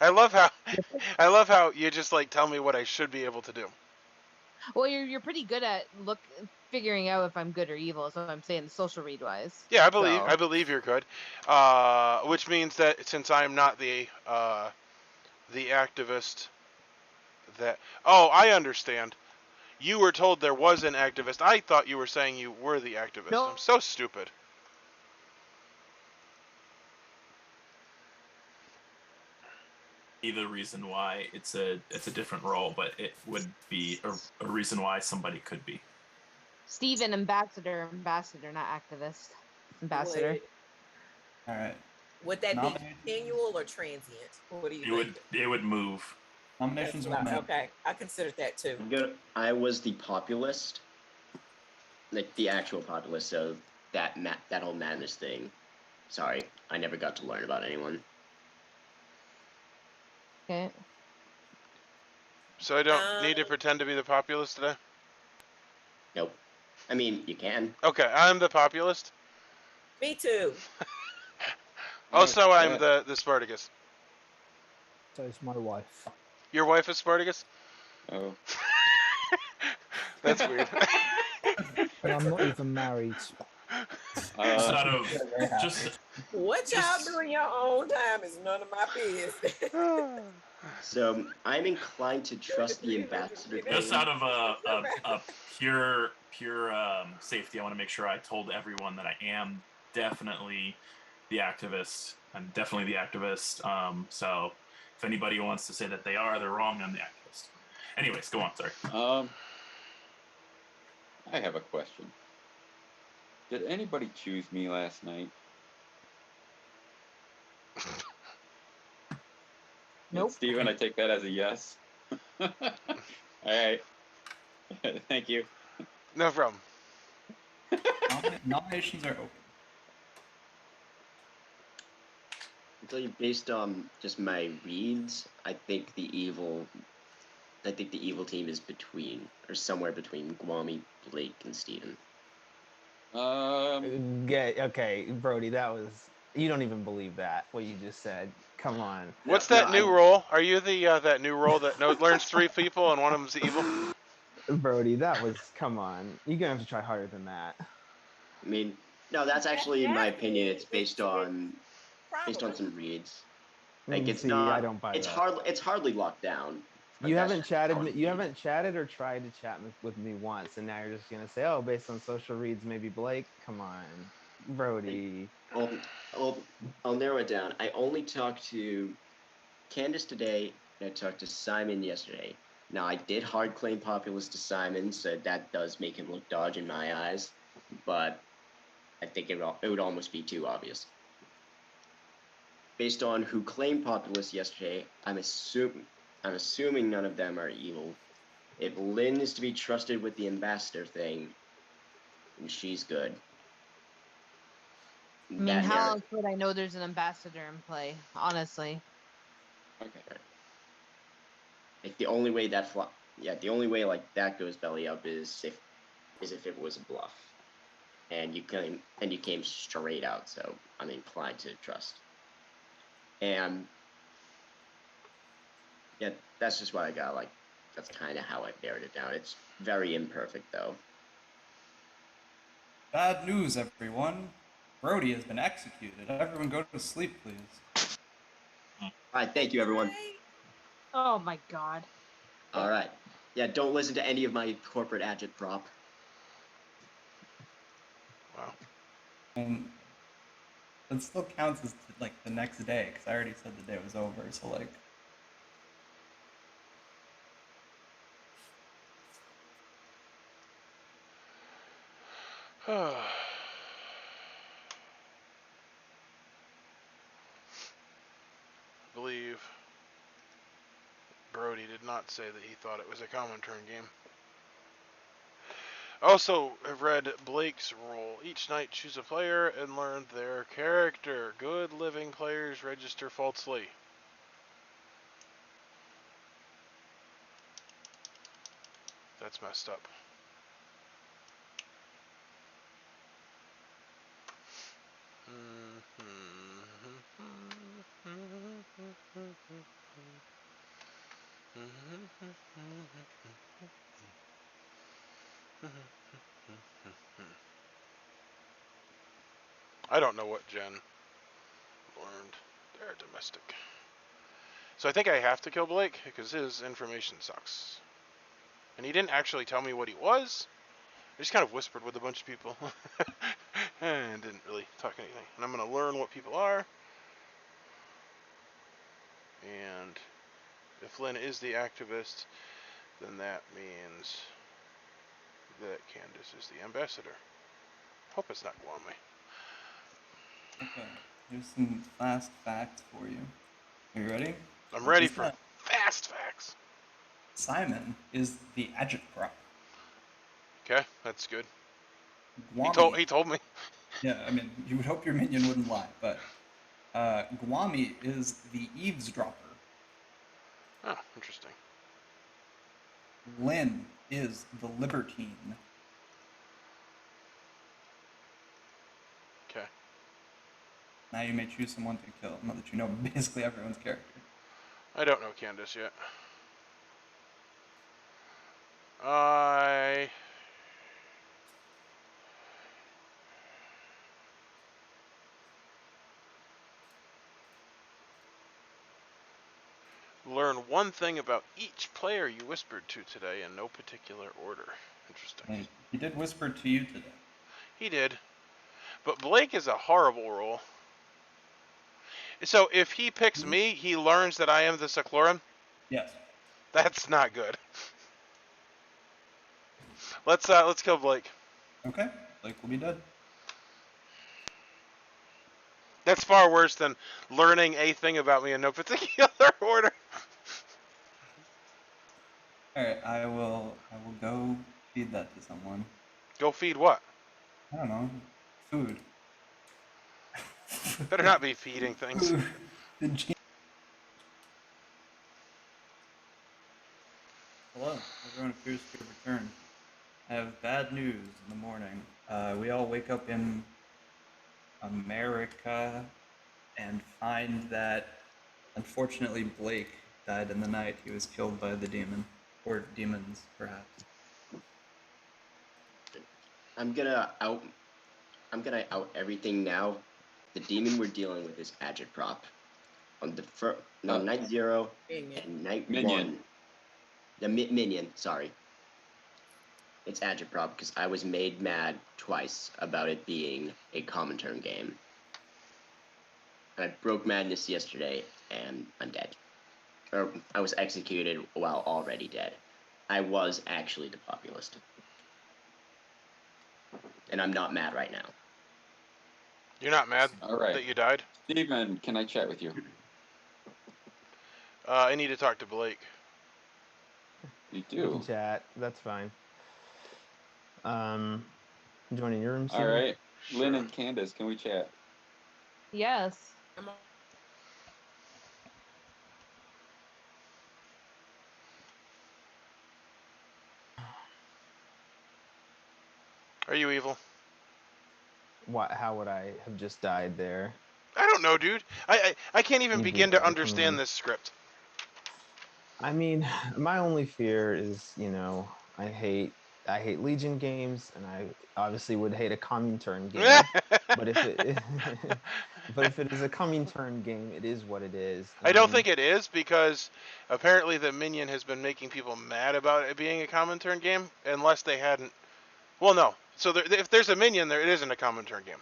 I love how you just like tell me what I should be able to do. Well, you're pretty good at figuring out if I'm good or evil. Is what I'm saying, social read wise. Yeah, So- I believe you're good. Which means that since I'm not the activist that I understand. You were told there was an activist. I thought you were saying you were the activist. No. I'm so stupid. The reason why it's a different role, but it would be a reason why somebody could be. Steven, ambassador, not activist. Ambassador. All right. would that Nomination. be annual or transient? What do you think? It would move. Nominations That's were not- made. okay, I considered that too. I was the populist, like the actual populist. So that whole madness thing. Sorry, I never got to learn about anyone. Okay. So I don't need to pretend to be the populist today? Nope. I mean, you can. Okay, I'm the populist. Me too. Also, I'm the Spartacus. So it's my wife. Your wife is Spartacus? Oh. That's weird. And I'm not even married. Just out of Very happy. just What y'all Just- do in your own time is none of my business. So I'm inclined to trust the ambassador. just thing. out of a pure safety, I want to make sure I told everyone that I am definitely the activist. I'm definitely the activist. So if anybody wants to say that they are, they're wrong. I'm the activist. Anyways, go on. Sorry. I have a question. Did anybody choose me last night? Nope. Steven, I take that as a yes. All right. Thank you. No problem. Nominations are open. I'll tell you, based on just my reads, I think the evil team is between, or somewhere between Gwami, Blake, and Steven. Okay, Brody, that was, you don't even believe that, what you just said. Come on. What's No, that new role? Are you the that new role that learns 3 people and one of them's evil? Brody, that was, come on. You're gonna have to try harder than that. I mean, no, that's actually, in my opinion, it's based on Probably. some reads. Like it's See, not. I don't buy It's that. It's hardly locked down. but You that's haven't just chatted. how You it haven't chatted or tried to chat with me once, and now you're just gonna say, "Oh, based on social reads, maybe Blake." Come on, Brody. I'll narrow it down. I only talked to Candace today, and I talked to Simon yesterday. Now, I did hard claim populist to Simon, so that does make him look dodgy in my eyes, but I think it would almost be too obvious. Based on who claimed populist yesterday, I'm assuming none of them are evil. If Lynn is to be trusted with the ambassador thing, then she's good. I mean, how else would I know there's an ambassador in play? Honestly. Okay. Like the only way the only way like that goes belly up is if it was a bluff, and you came straight out. So I'm inclined to trust. And yeah, that's just what I got. Like that's kind of how I narrowed it down. It's very imperfect though. Bad news, everyone. Brody has been executed. Everyone go to sleep, please. All right, thank you, everyone. Oh my god. All right. Yeah, don't listen to any of my corporate agitprop. Wow. And it still counts as like the next day because I already said the day was over. So like, I believe Brody did not say that he thought it was a common turn game. Also, I've read Blake's rule. Each night choose a player and learn their character. Good living players register falsely. That's messed up. I don't know what Jen learned. They're domestic. So I think I have to kill Blake because his information sucks. And he didn't actually tell me what he was. I just kind of whispered with a bunch of people and didn't really talk anything. And I'm going to learn what people are. And if Lynn is the activist, then that means that Candace is the ambassador. Hope it's not Guami. okay, here's some fast facts for you. Are you ready? I'm ready Just for that. fast facts. Simon is the agitprop. Okay, that's good. Guami. He told me. Yeah, I mean, you would hope your minion wouldn't lie, but Guami is the eavesdropper. Oh, interesting. Lynn is the libertine. Okay. Now you may choose someone to kill, now that you know basically everyone's character. I don't know Candace yet. I learn one thing about each player you whispered to today in no particular order. Interesting. And he did whisper to you today. He did. But Blake is a horrible role. So if he picks me, he learns that I am the Seclorum? Yes. That's not good. Let's kill Blake. Okay, Blake will be dead. That's far worse than learning a thing about me in no particular order. Alright, I will go feed that to someone. Go feed what? I don't know. Food. Better not be feeding things. Food. The G- Hello, everyone appears to have returned. I have bad news in the morning. We all wake up in America and find that, unfortunately, Blake died in the night. He was killed by the demon. Or demons, perhaps. I'm gonna out everything now. The demon we're dealing with is agitprop. On the night 0 Minion. and night Minion. 1. The minion, sorry. It's agitprop because I was made mad twice about it being a common turn game. I broke madness yesterday and I'm dead. Or I was executed while already dead. I was actually the populist. And I'm not mad right now. You're not mad All right. that you died? Steven, can I chat with you? I need to talk to Blake. You We can do. chat. That's fine. Joining your room. All Steven? right. Sure. Lynn and Candace, can we chat? Yes. I'm on. Are you evil? What? How would I have just died there? I don't know, dude. I can't even You begin do, to come understand on. this script. I mean, my only fear is, I hate Legion games, and I obviously would hate a commune turn game. But if it is a commune turn game, it is what it is. I don't think it is because apparently the Minion has been making people mad about it being a common turn game unless they hadn't. Well, no. So if there's a minion there, it isn't a common turn game.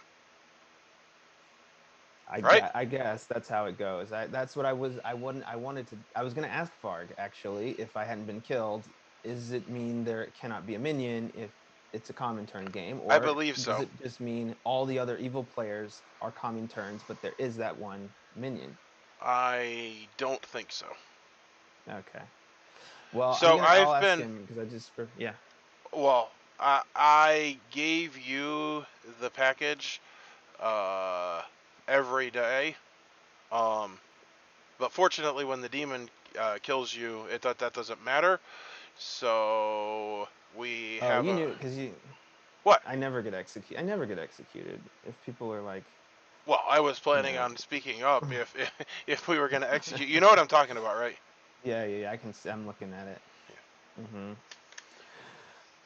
Right? I guess that's how it goes. That's what I was. I wanted to. I was going to ask Farg actually if I hadn't been killed. Does it mean there cannot be a minion if it's a common turn game, I or believe does so. it just mean all the other evil players are common turns, but there is that one minion? I don't think so. Okay. Well, So I'll ask him because yeah. Well, I gave you the package every day. But fortunately, when the demon kills you, that doesn't matter. So we Oh, have you knew because you. What? I never get executed. I never get executed if people are like. Well, I was planning on speaking up if we were going to execute. You know what I'm talking about, right? Yeah. I can. I'm looking at it. Yeah. Mm-hmm.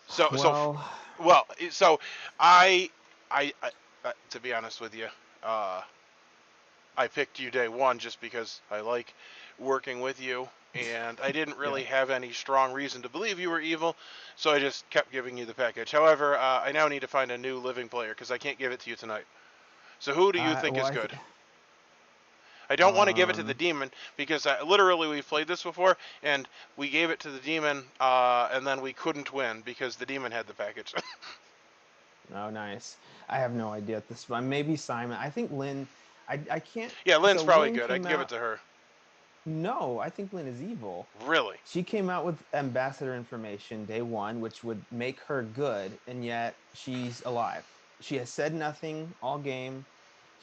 So I to be honest with you, I picked you day one just because I like working with you, and I didn't really have any strong reason to believe you were evil, so I just kept giving you the package. However, I now need to find a new living player because I can't give it to you tonight. So who do you think is good? I don't want to give it to the demon because literally we've played this before, and we gave it to the demon, and then we couldn't win because the demon had the package. Oh, nice. I have no idea at this point. Maybe Simon. I think Lynn. I can't. Yeah, Lynn's so probably Lynn good. I can give it to her. No, I think Lynn is evil. Really? She came out with ambassador information day one, which would make her good, and yet she's alive. She has said nothing all game.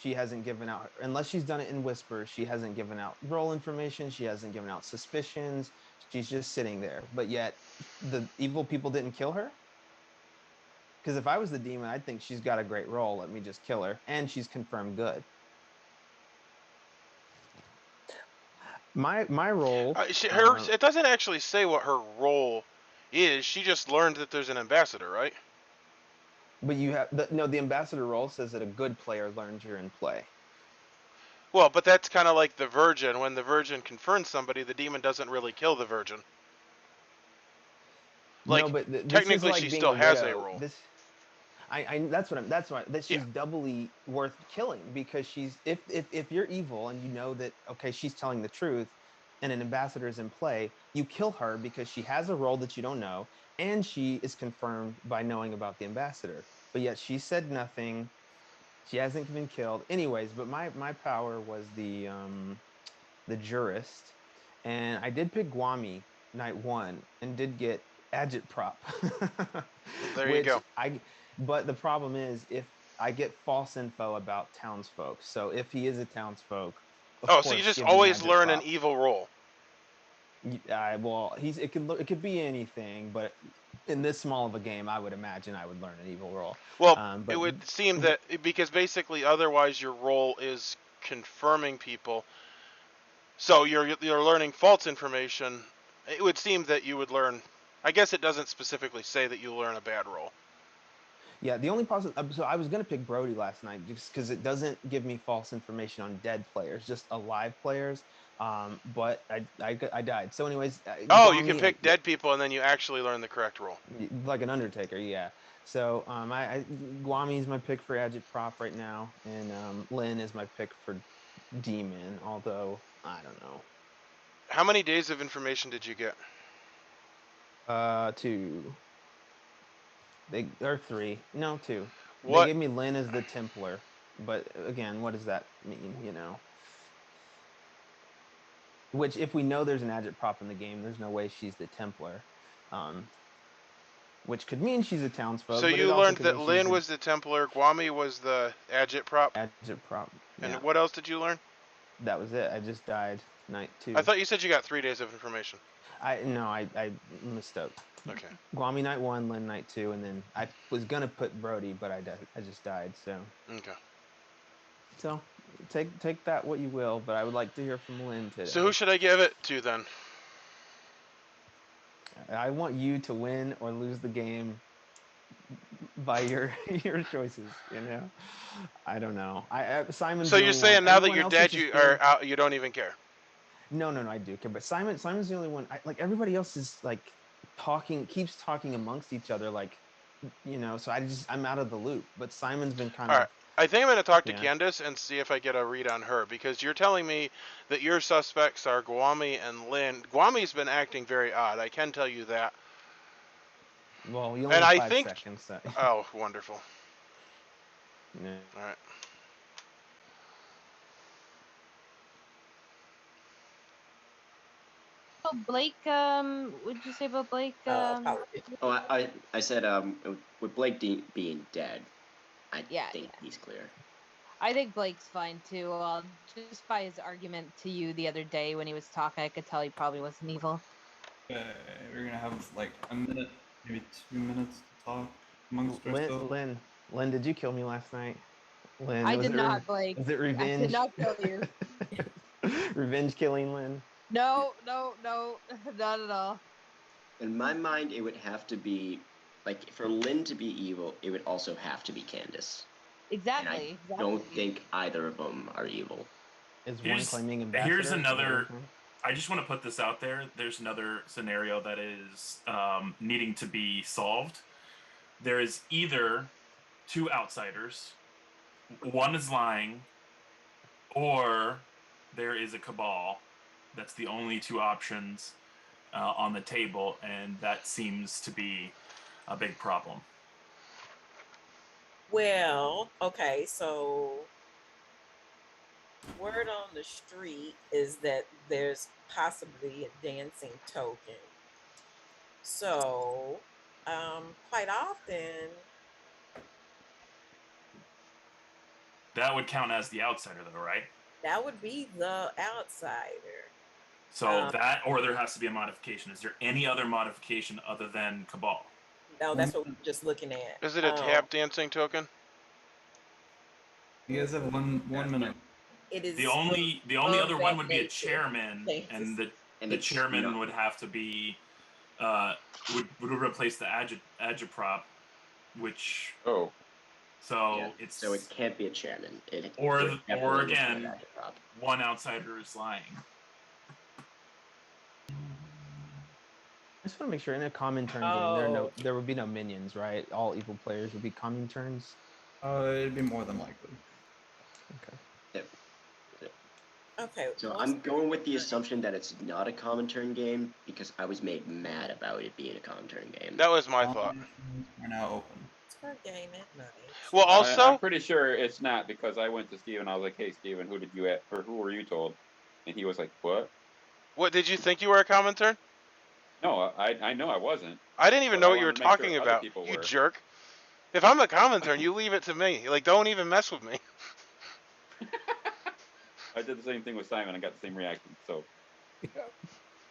She hasn't given out, unless she's done it in whisper, she hasn't given out role information. She hasn't given out suspicions. She's just sitting there. But yet the evil people didn't kill her. Because if I was the demon, I'd think she's got a great role. Let me just kill her. And she's confirmed good. My role. It doesn't actually say what her role is. She just learned that there's an ambassador, right? But you have the ambassador role says that a good player learns you're in play. Well, but that's kind of like the virgin. When the virgin confirms somebody, the demon doesn't really kill the virgin. Like, no, but technically, like she still has a role. That's why she's doubly worth killing, because she's if you're evil and you know that, okay, she's telling the truth and an ambassador is in play, you kill her because she has a role that you don't know, and she is confirmed by knowing about the ambassador. But yet she said nothing. She hasn't been killed. Anyways, but my power was the Jurist, and I did pick Guami night one and did get agitprop. There you go. But the problem is if I get false info about townsfolk. So if he is a townsfolk, so you just always learn an evil role. Well, it could be anything, but in this small of a game, I would imagine I would learn an evil role. Well, it would seem that because basically otherwise your role is confirming people. So you're learning false information. It would seem that you would learn. I guess it doesn't specifically say that you learn a bad role. Yeah, the only positive. So I was gonna pick Brody last night just because it doesn't give me false information on dead players, just alive players. But I died. So anyways. You can pick dead people and then you actually learn the correct role. Like an Undertaker, yeah. So Guami's my pick for agitprop right now, and Lynn is my pick for demon. Although I don't know. How many days of information did you get? 2. Or 3. No, 2. What? They gave me Lynn as the Templar, but again, what does that mean? Which, if we know there's an agitprop in the game, there's no way she's the Templar. Which could mean she's a townsfolk. So you learned that Lynn was the Templar, Guami was the agitprop. Agitprop. And yeah. What else did you learn? That was it. I just died night 2. I thought you said you got 3 days of information. I mistook. Okay. Guami night 1, Lynn night 2, and then I was gonna put Brody, but I just died. So. Okay. So take that what you will, but I would like to hear from Lynn today. So who should I give it to then? I want you to win or lose the game by your choices. I don't know. Simon. So you're saying now that you're dead, you don't even care? No, I do care. But Simon's the only one. Like everybody else is like keeps talking amongst each other, like So I'm out of the loop. But Simon's been kind All of right. I think I'm going to talk to Yeah. Candace and see if I get a read on her, because you're telling me that your suspects are Guami and Lynn. Guami's been acting very odd. I can tell you that. Well, you only And have I 5 think. seconds. So. Oh, wonderful. Yeah. All right. Oh, Blake, what'd you say about Blake? Politics. Oh, I said with Blake being dead, I Yeah, think he's clear. I think Blake's fine too. Just by his argument to you the other day when he was talking, I could tell he probably wasn't evil. Okay, we're gonna have like a minute, maybe 2 minutes to talk amongst ourselves. Lynn, did you kill me last night? Lynn, I was did it not, Blake. Was it I revenge? did not kill you. Revenge killing, Lynn? No, not at all. In my mind, it would have to be like for Lynn to be evil, it would also have to be Candace. Exactly. And I don't think either of them are evil. Is one claiming ambassador? Here's another. I just want to put this out there. There's another scenario that is needing to be solved. There is either 2 outsiders, one is lying, or there is a cabal. That's the only 2 options on the table, and that seems to be a big problem. Well, okay, so word on the street is that there's possibly a dancing token. So, quite often, That would count as the outsider, though, right? that would be the outsider. So that, or there has to be a modification. Is there any other modification other than cabal? No, that's what we're just looking at. Is it a tap dancing token? You guys have one minute. It is The only of other that one would be a nature. chairman, and the it's chairman not- would have to be would replace the agitprop, which Oh, so Yeah, it's so it can't be a chairman. or it definitely or is not again an agitprop. one outsider is lying. I just want to make sure in a common turn game there would be no minions, right? All evil players would be common turns. It'd be more than likely. Okay. Okay. So I'm going with the assumption that it's not a common turn game because I was made mad about it being a common turn game. That was my thought. We're now open. It's our game at night. Well, also, I'm pretty sure it's not because I went to Steven. I was like, "Hey, Steven, who were you told?" And he was like, "What? What did you think you were a common turn? No, I know I wasn't. I didn't even But know I what you were wanted to make sure talking other about. people You were. jerk. If I'm a common turn, you leave it to me. Like, don't even mess with me. I did the same thing with Simon. I got the same reaction. So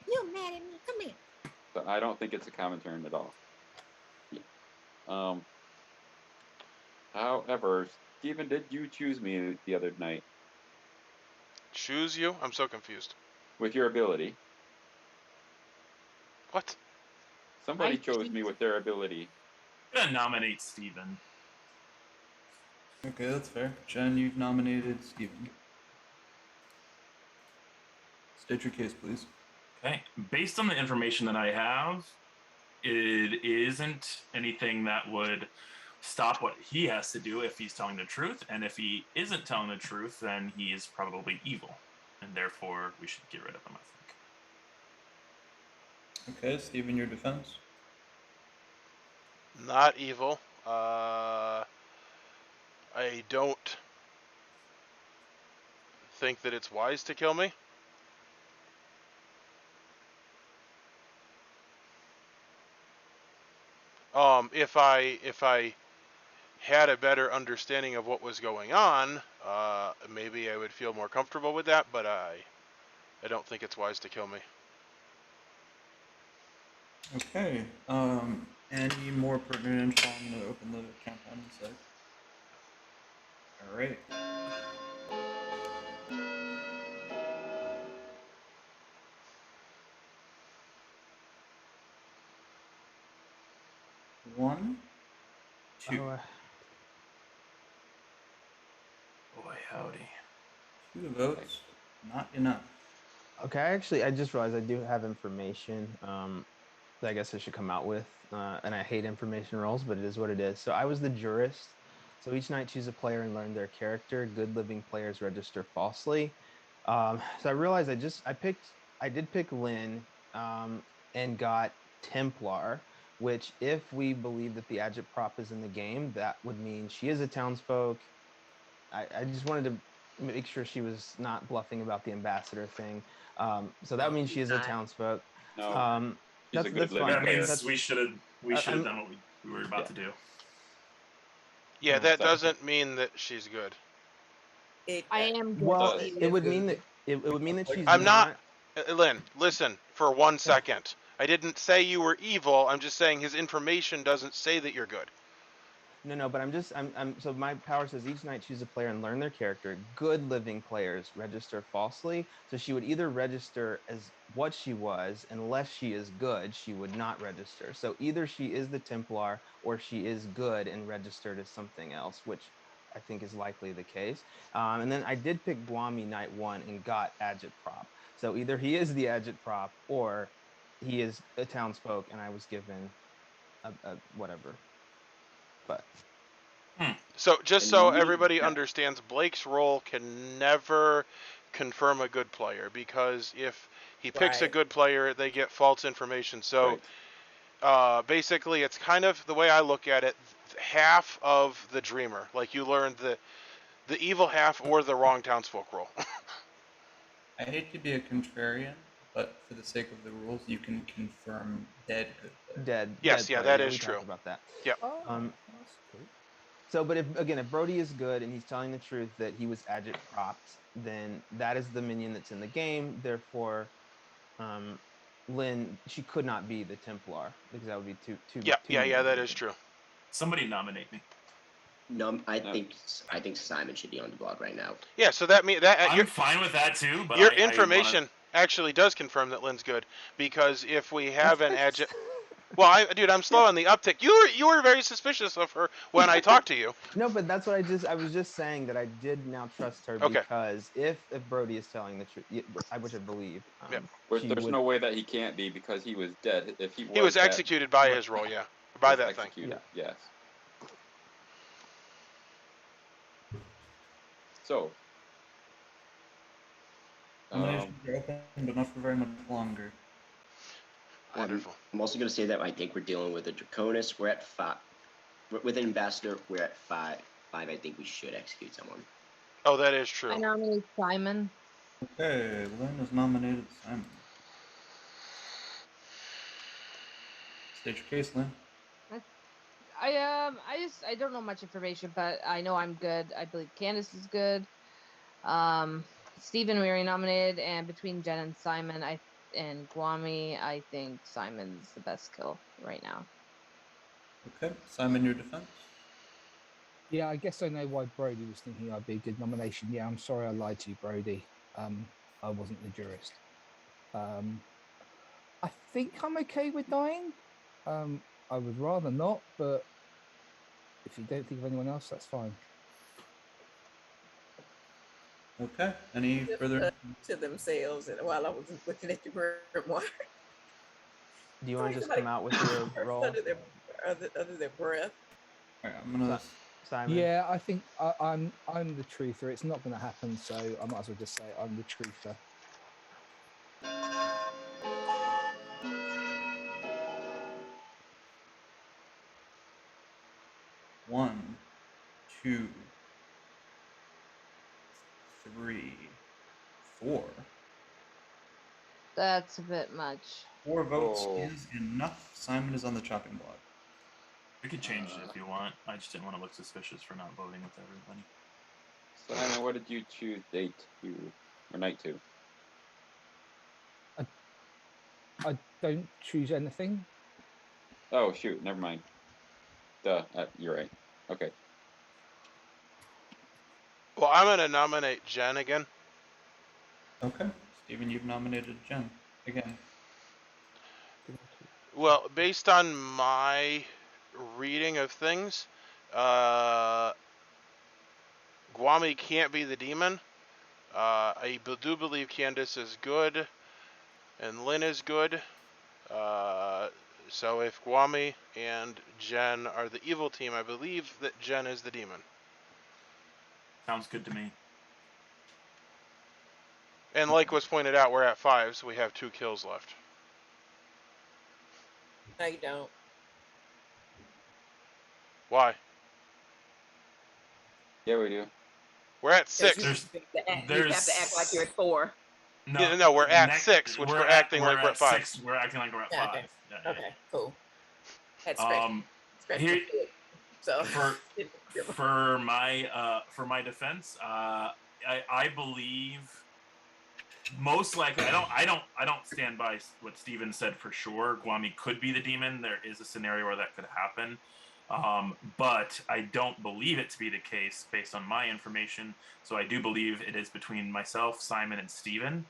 You mad at me? Come here. So I don't think it's a common turn at all. However, Steven, did you choose me the other night Choose you? I'm so confused. with your ability? What? Somebody chose me with their ability. I'm gonna nominate Steven. Okay, that's fair. Jen, you've nominated Steven. State your case, please. Okay, based on the information that I have, it isn't anything that would stop what he has to do if he's telling the truth, and if he isn't telling the truth, then he is probably evil, and therefore we should get rid of him, I think. Okay, Steven, your defense. Not evil. I don't think that it's wise to kill me. If I had a better understanding of what was going on, maybe I would feel more comfortable with that, but I don't think it's wise to kill me. Okay. Any more pertinent info? I'm gonna open the countdown in a sec. All right. One, two. Boy, howdy. 2 votes, not enough. Okay, I just realized I do have information. that I guess I should come out with. And I hate information rolls, but it is what it is. So I was the jurist. So each night choose a player and learn their character. Good living players register falsely. So I realized I did pick Lynn, and got Templar, which if we believe that the agitprop is in the game, that would mean she is a townsfolk. I just wanted to make sure she was not bluffing about the ambassador thing. So that No, means she she's is a not. townsfolk. No, Um, she's a that's good that's living fine. That player. means That's we should have I'm- done what we were about Yeah. to do. Yeah, Oh. that So- doesn't mean that she's good. It, I am good. well. does. It would mean that it would mean that she's I'm not. not. Lynn, listen for 1 second. I didn't say you were evil. I'm just saying his information doesn't say that you're good. No, but so my power says each night choose a player and learn their character. Good living players register falsely. So she would either register as what she was, unless she is good, she would not register. So either she is the Templar or she is good and registered as something else, which I think is likely the case. And then I did pick Guami night 1 and got agitprop. So either he is the agitprop or he is a townsfolk, and I was given a whatever. But So just And so me- everybody yeah. understands, Blake's role can never confirm a good player, because if he picks a Right. good player, they get false information. So basically, it's kind of the way I look at it: half of the dreamer. Like you learned the evil half or the wrong townsfolk role. I hate to be a contrarian, but for the sake of the rules, you can confirm dead good player. dead. Yes, dead yeah, player. that is we true. talked about that. Yep. Oh, Um, that's cool. So, but if Brody is good and he's telling the truth that he was agitpropped, then that is the minion that's in the game. Therefore, Lynn, she could not be the Templar because that would be too Yeah, too yeah, minions that in the is game. true. Somebody nominate me. No, I No. think Simon should be on the blog right now. Yeah, so that mean that I'm your fine with that too, but your I information actually does confirm that Lynn's good, because if we have an well, I'm slow on the uptick. You were very suspicious of her when I talked to you. No, but that's what I was just saying that I did now trust her Okay. because if Brody is telling the truth, which I believe, Yeah. she There's would. no way that he can't be because he was dead. If he was, He was dead, executed by Right. his role, yeah, by was that thing. executed. Yeah. Yes. So. Nominations are open, but not for very much longer. Wonderful. I'm also going to say that I think we're dealing with a Draconis. We're at 5. With an ambassador, we're at 5. I think we should execute someone. Oh, that is I true. nominate Simon. Okay, Lynn has nominated Simon. State your case, Lynn. I don't know much information, but I know I'm good. I believe Candace is good. Stephen we already nominated, and between Jen and Simon, and Guami, I think Simon's the best kill right now. Okay, Simon, your defense. Yeah, I guess I know why Brody was thinking I'd be a good nomination. Yeah, I'm sorry I lied to you, Brody. I wasn't the jurist. I think I'm okay with dying. I would rather not, but if you don't think of anyone else, that's fine. Okay, any Just further? to themselves, and while I was looking at your grimoire, Do you want to just come out with your role, under their breath. All right, I'm gonna. Simon? Yeah, I think I'm the truther. It's not going to happen, so I might as well just say I'm the truther. One, 2, 3, 4. That's a bit much. 4 votes Oh. is enough. Simon is on the chopping block. We could change it if you want. I just didn't want to look suspicious for not voting with everybody. Simon, what did you choose? Day 2 or night 2? I don't choose anything. Oh shoot, never mind. Duh, you're right. Okay. Well, I'm gonna nominate Jen again. Okay, Stephen, you've nominated Jen again. Well, based on my reading of things, Guami can't be the demon. I do believe Candace is good, and Lynn is good. So if Guami and Jen are the evil team, I believe that Jen is the demon. Sounds good to me. And like was pointed out, we're at 5, so we have 2 kills left. No, you don't. Why? Yeah, we do. We're at 'Cause 6. you have to act like you're at 4. No, we're at 6, which we're acting like we're at 5. 6. We're acting like we're at Yeah, 5. okay. Yeah, yeah. Okay, cool. Had scratch Here- your foot. So For my defense, I believe most likely I don't stand by what Steven said for sure. Guami could be the demon. There is a scenario where that could happen. But I don't believe it to be the case based on my information. So I do believe it is between myself, Simon, and Steven.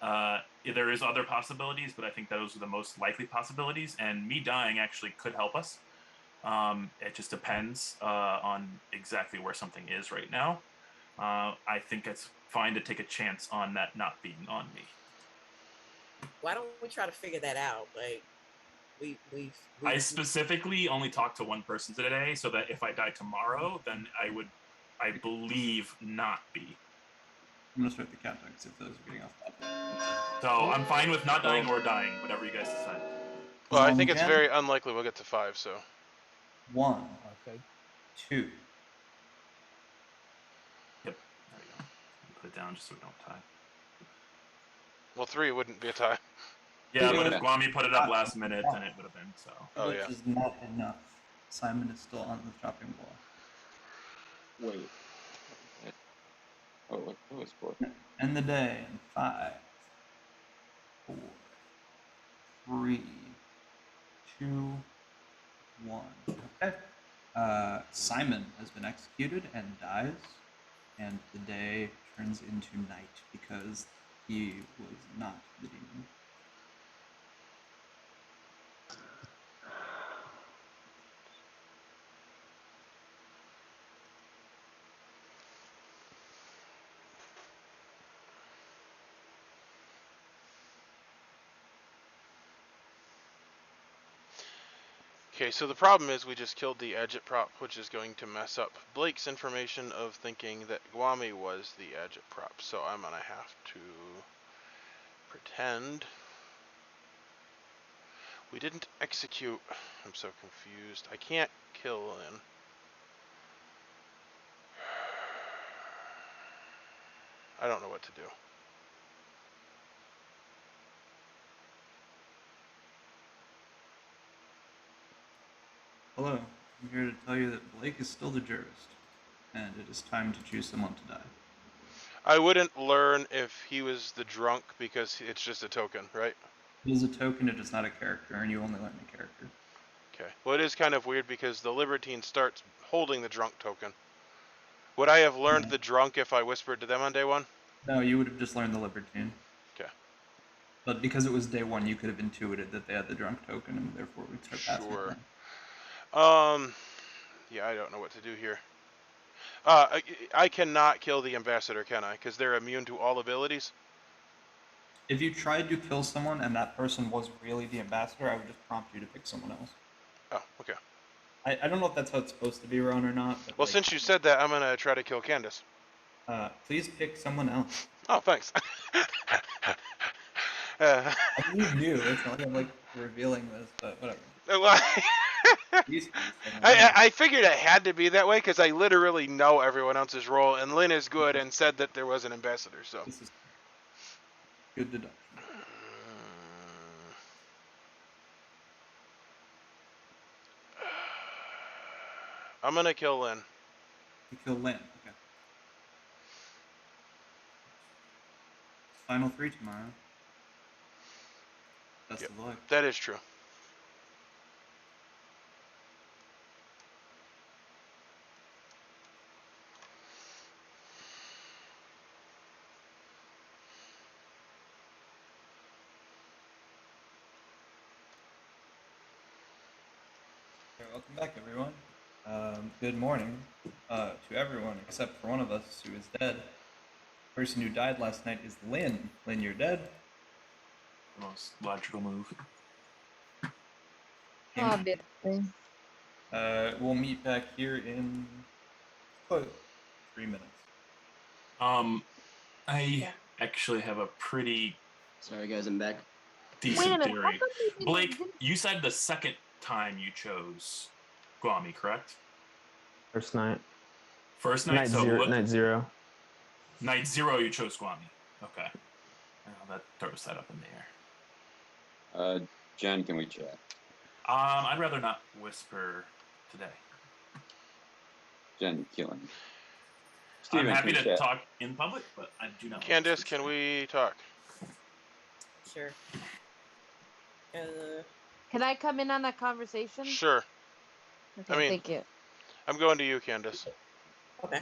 There is other possibilities, but I think those are the most likely possibilities. And me dying actually could help us. It just depends on exactly where something is right now. I think it's fine to take a chance on that not being on me. why don't we try to figure that out? Like I specifically only talked to one person today, so that if I die tomorrow, then I believe, not be. I'm gonna start the countdown because if those are getting off topic. So I'm fine with not dying or dying, whatever you guys decide. Well, I think it's Jen? very unlikely we'll get to 5, so. 1, Okay. 2. Yep, there we go. Put it down just so we don't tie. Well, 3 wouldn't be a tie. Yeah, Two. but if Guami put it up last minute, then it would have been, so. Oh, Which yeah. is not enough. Simon is still on the chopping block. Wait. Oh, what was 4? End the day in 5, 4, 3, 2, 1. Okay. Simon has been executed and dies, and the day turns into night because he was not the demon. Okay, so the problem is we just killed the Edget prop, which is going to mess up Blake's information of thinking that Guami was the Edget prop. So I'm going to have to pretend we didn't execute. I'm so confused. I can't kill Lynn. I don't know what to do. Hello, I'm here to tell you that Blake is still the jurist, and it is time to choose someone to die. I wouldn't learn if he was the drunk because it's just a token, right? It is a token, it is not a character, and you only learn the character. Okay. Well, it is kind of weird because the Libertine starts holding the drunk token. Would I have learned the drunk if I whispered to them on day 1? No, you would have just learned the Libertine. Okay. But because it was day 1, you could have intuited that they had the drunk token, and therefore would start passing it Sure. around. Yeah, I don't know what to do here. I cannot kill the ambassador, can I? Because they're immune to all abilities? If you tried to kill someone and that person was really the ambassador, I would just prompt you to pick someone else. Oh, okay. I don't know if that's how it's supposed to be, Ron, or not. But Well, since you said that, I'm going to try to kill Candace. please pick someone else. Oh, thanks. I mean, you knew. It's not like I'm, like, revealing this, but whatever. Please pick someone else. I figured it had to be that way because I literally know everyone else's role, and Lynn is good and said that there was an ambassador, so. This is good deduction. I'm gonna kill Lynn. You kill Lynn. Okay. Final 3 tomorrow. Best Yep. of luck. That is true. Welcome back, everyone. Good morning to everyone except for one of us who is dead. The person who died last night is Lynn. Lynn, you're dead. The most logical move. Amy. Obviously. We'll meet back here in 3 minutes. I actually have a pretty Sorry, guys, I'm back. Wait a decent minute. How theory. come you didn't- Blake, you said the second time you chose Guami, correct? First night. First night, Night so zero. look, Night zero. night 0 you chose Guami. Okay. Well, that throws that up in the air. Jen, can we chat? I'd rather not whisper today. Jen, killing. I'm Steven, happy can to we chat? talk in public, but I do not. Candace, can we talk? Sure. Can I come in on that conversation? Sure. Okay, I mean- thank you. I'm going to you, Candace. Okay.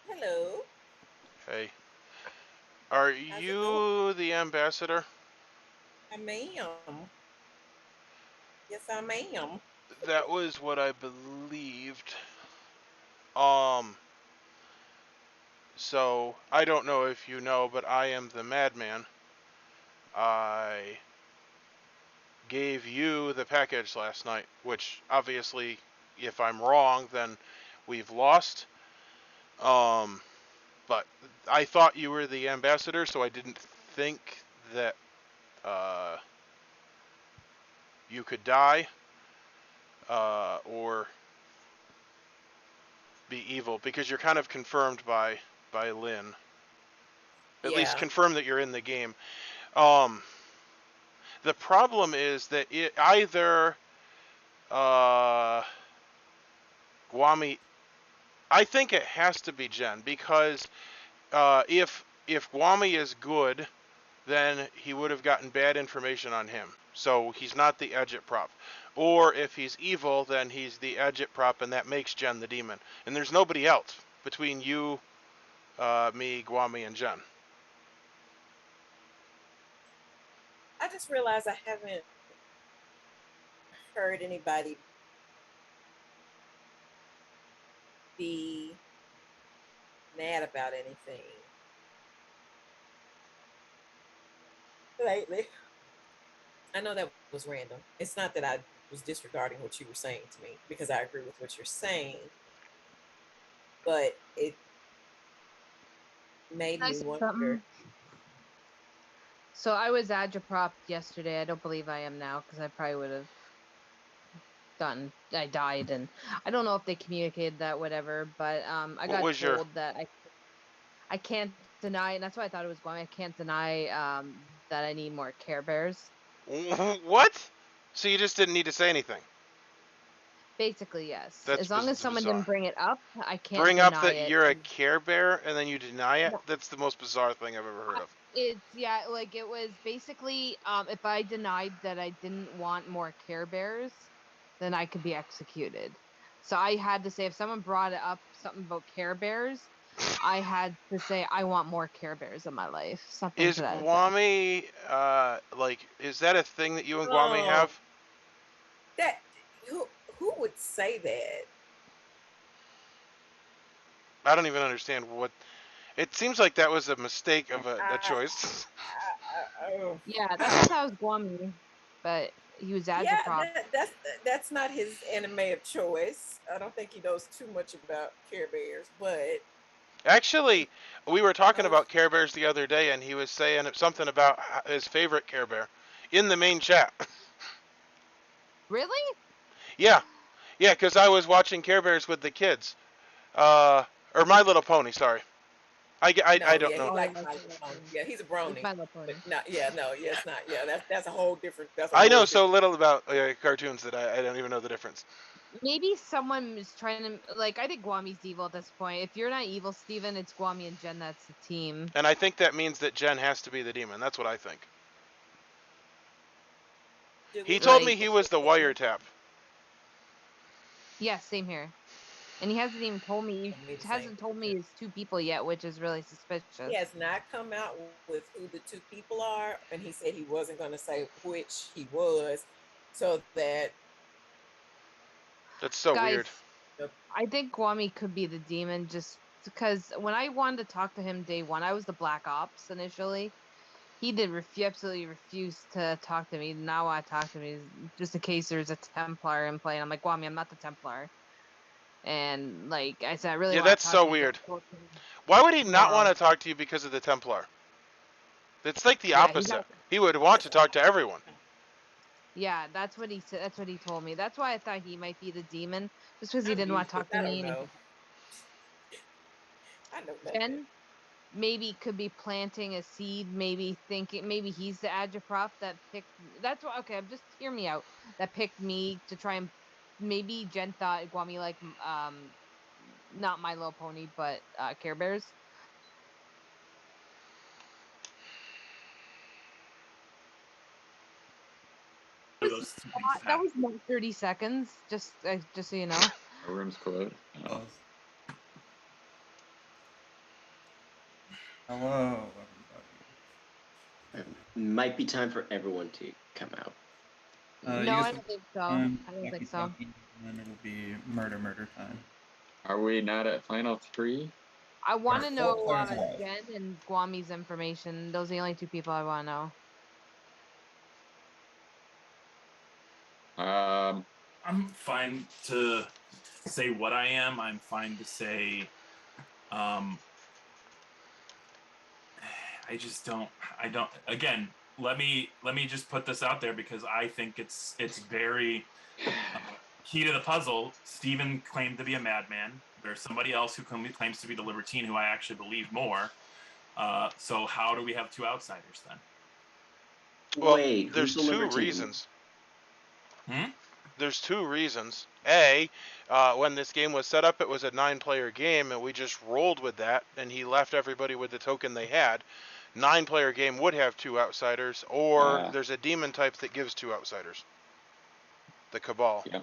Hello. Hey. Are How's it you the ambassador? I am. Yes, I am. That was what I believed. So, I don't know if you know, but I am the madman. I gave you the package last night, which obviously, if I'm wrong, then we've lost. But I thought you were the ambassador, so I didn't think that you could die or be evil, because you're kind of confirmed by Lynn. At least Yeah. confirm that you're in the game. The problem is that it either Guami. I think it has to be Jen, because if Guami is good, then he would have gotten bad information on him. So he's not the Edgit prop. Or if he's evil, then he's the Edgit prop, and that makes Jen the demon. And there's nobody else between you, me, Guami, and Jen. I just realized I haven't heard anybody be mad about anything lately. I know that was random. It's not that I was disregarding what you were saying to me, because I agree with what you're saying, but it made Can I me say wonder. something? So I was agitprop yesterday. I don't believe I am now, because I probably would have I died, and I don't know if they communicated that, whatever, but I got was your- told that I can't deny, and that's why I thought it was Guam. I can't deny that I need more Care Bears. What? So you just didn't need to say anything? Basically, yes. That's As long as someone bizarre. didn't bring it up, I can't Bring deny up that it. you're a Care Bear and then you deny it? No. That's the most bizarre thing I've ever heard of. It's like it was basically if I denied that I didn't want more Care Bears, then I could be executed. So I had to say, if someone brought up something about Care Bears, I had to say I want more Care Bears in my life. Something Is to that effect. Guami, is that a thing that you and Guami have? That who would say that? I don't even understand what. It seems like that was a mistake of a choice. Yeah, that's how I was Guami, but he was agitprop. Yeah, that's not his anime of choice. I don't think he knows too much about Care Bears, but Actually, we were talking about Care Bears the other day, and he was saying something about his favorite Care Bear in the main chat. Really? Yeah, because I was watching Care Bears with the kids, or My Little Pony. Sorry, I don't know. He likes My Little Pony. Yeah, he's a brony. My Little Pony. It's not. Yeah, that's a whole different. I know so little about cartoons that I don't even know the difference. Maybe someone is trying to I think Guami's evil at this point. If you're not evil, Steven, it's Guami and Jen that's the team. And I think that means that Jen has to be the demon. That's what I think. He told me he was the Wiretap. Yeah, same here. And he hasn't even told me. He hasn't told me it's 2 people yet, which is really suspicious. He has not come out with who the 2 people are, and he said he wasn't going to say which he was, so that. That's so Guys, weird. I think Guami could be the demon just because when I wanted to talk to him day one, I was the Black Ops initially. He did absolutely refuse to talk to me. Now I talk to me just in case there's a Templar in play. And I'm like, Guami, I'm not the Templar. And like I said, I really Yeah, want that's to talk so to you. weird. Why would he not tomorrow. want to talk to you because of the Templar? It's like the Yeah, he's opposite. not- He would want to talk to everyone. Yeah, that's what he said. That's what he told me. That's why I thought he might be the demon, just because he I'm didn't want to useless. talk to I me. don't And know. I know nothing. Jen maybe could be planting a seed, maybe thinking maybe he's the agitprop that picked. That's what. Okay, just hear me out. That picked me to try and maybe Jen thought Guami like not My Little Pony, but Care Bears. Those two things That was not 30 seconds. Just so you know. Our room's closed. Oh. Hello, everybody. Might be time for everyone to come out. No, you guys I have don't think so. time, I don't think so. talkie, and then it'll be murder time. Are we not at final 3? I want to Four know players alive. Jen and Guami's information. Those are the only two people I want to know. I'm fine to say what I am. I'm fine to say, I just don't. I don't. Again, let me just put this out there because I think it's very key to the puzzle. Steven claimed to be a madman. There's somebody else who claims to be the Libertine, who I actually believe more. So how do we have two outsiders then? Well, Wait, there's who's the two Libertine? reasons. Hmm? There's two reasons. A, when this game was set up, it was a 9-player game, and we just rolled with that, and he left everybody with the token they had. 9-player game would have 2 outsiders, or there's a demon type that gives 2 outsiders. The Cabal. Yeah.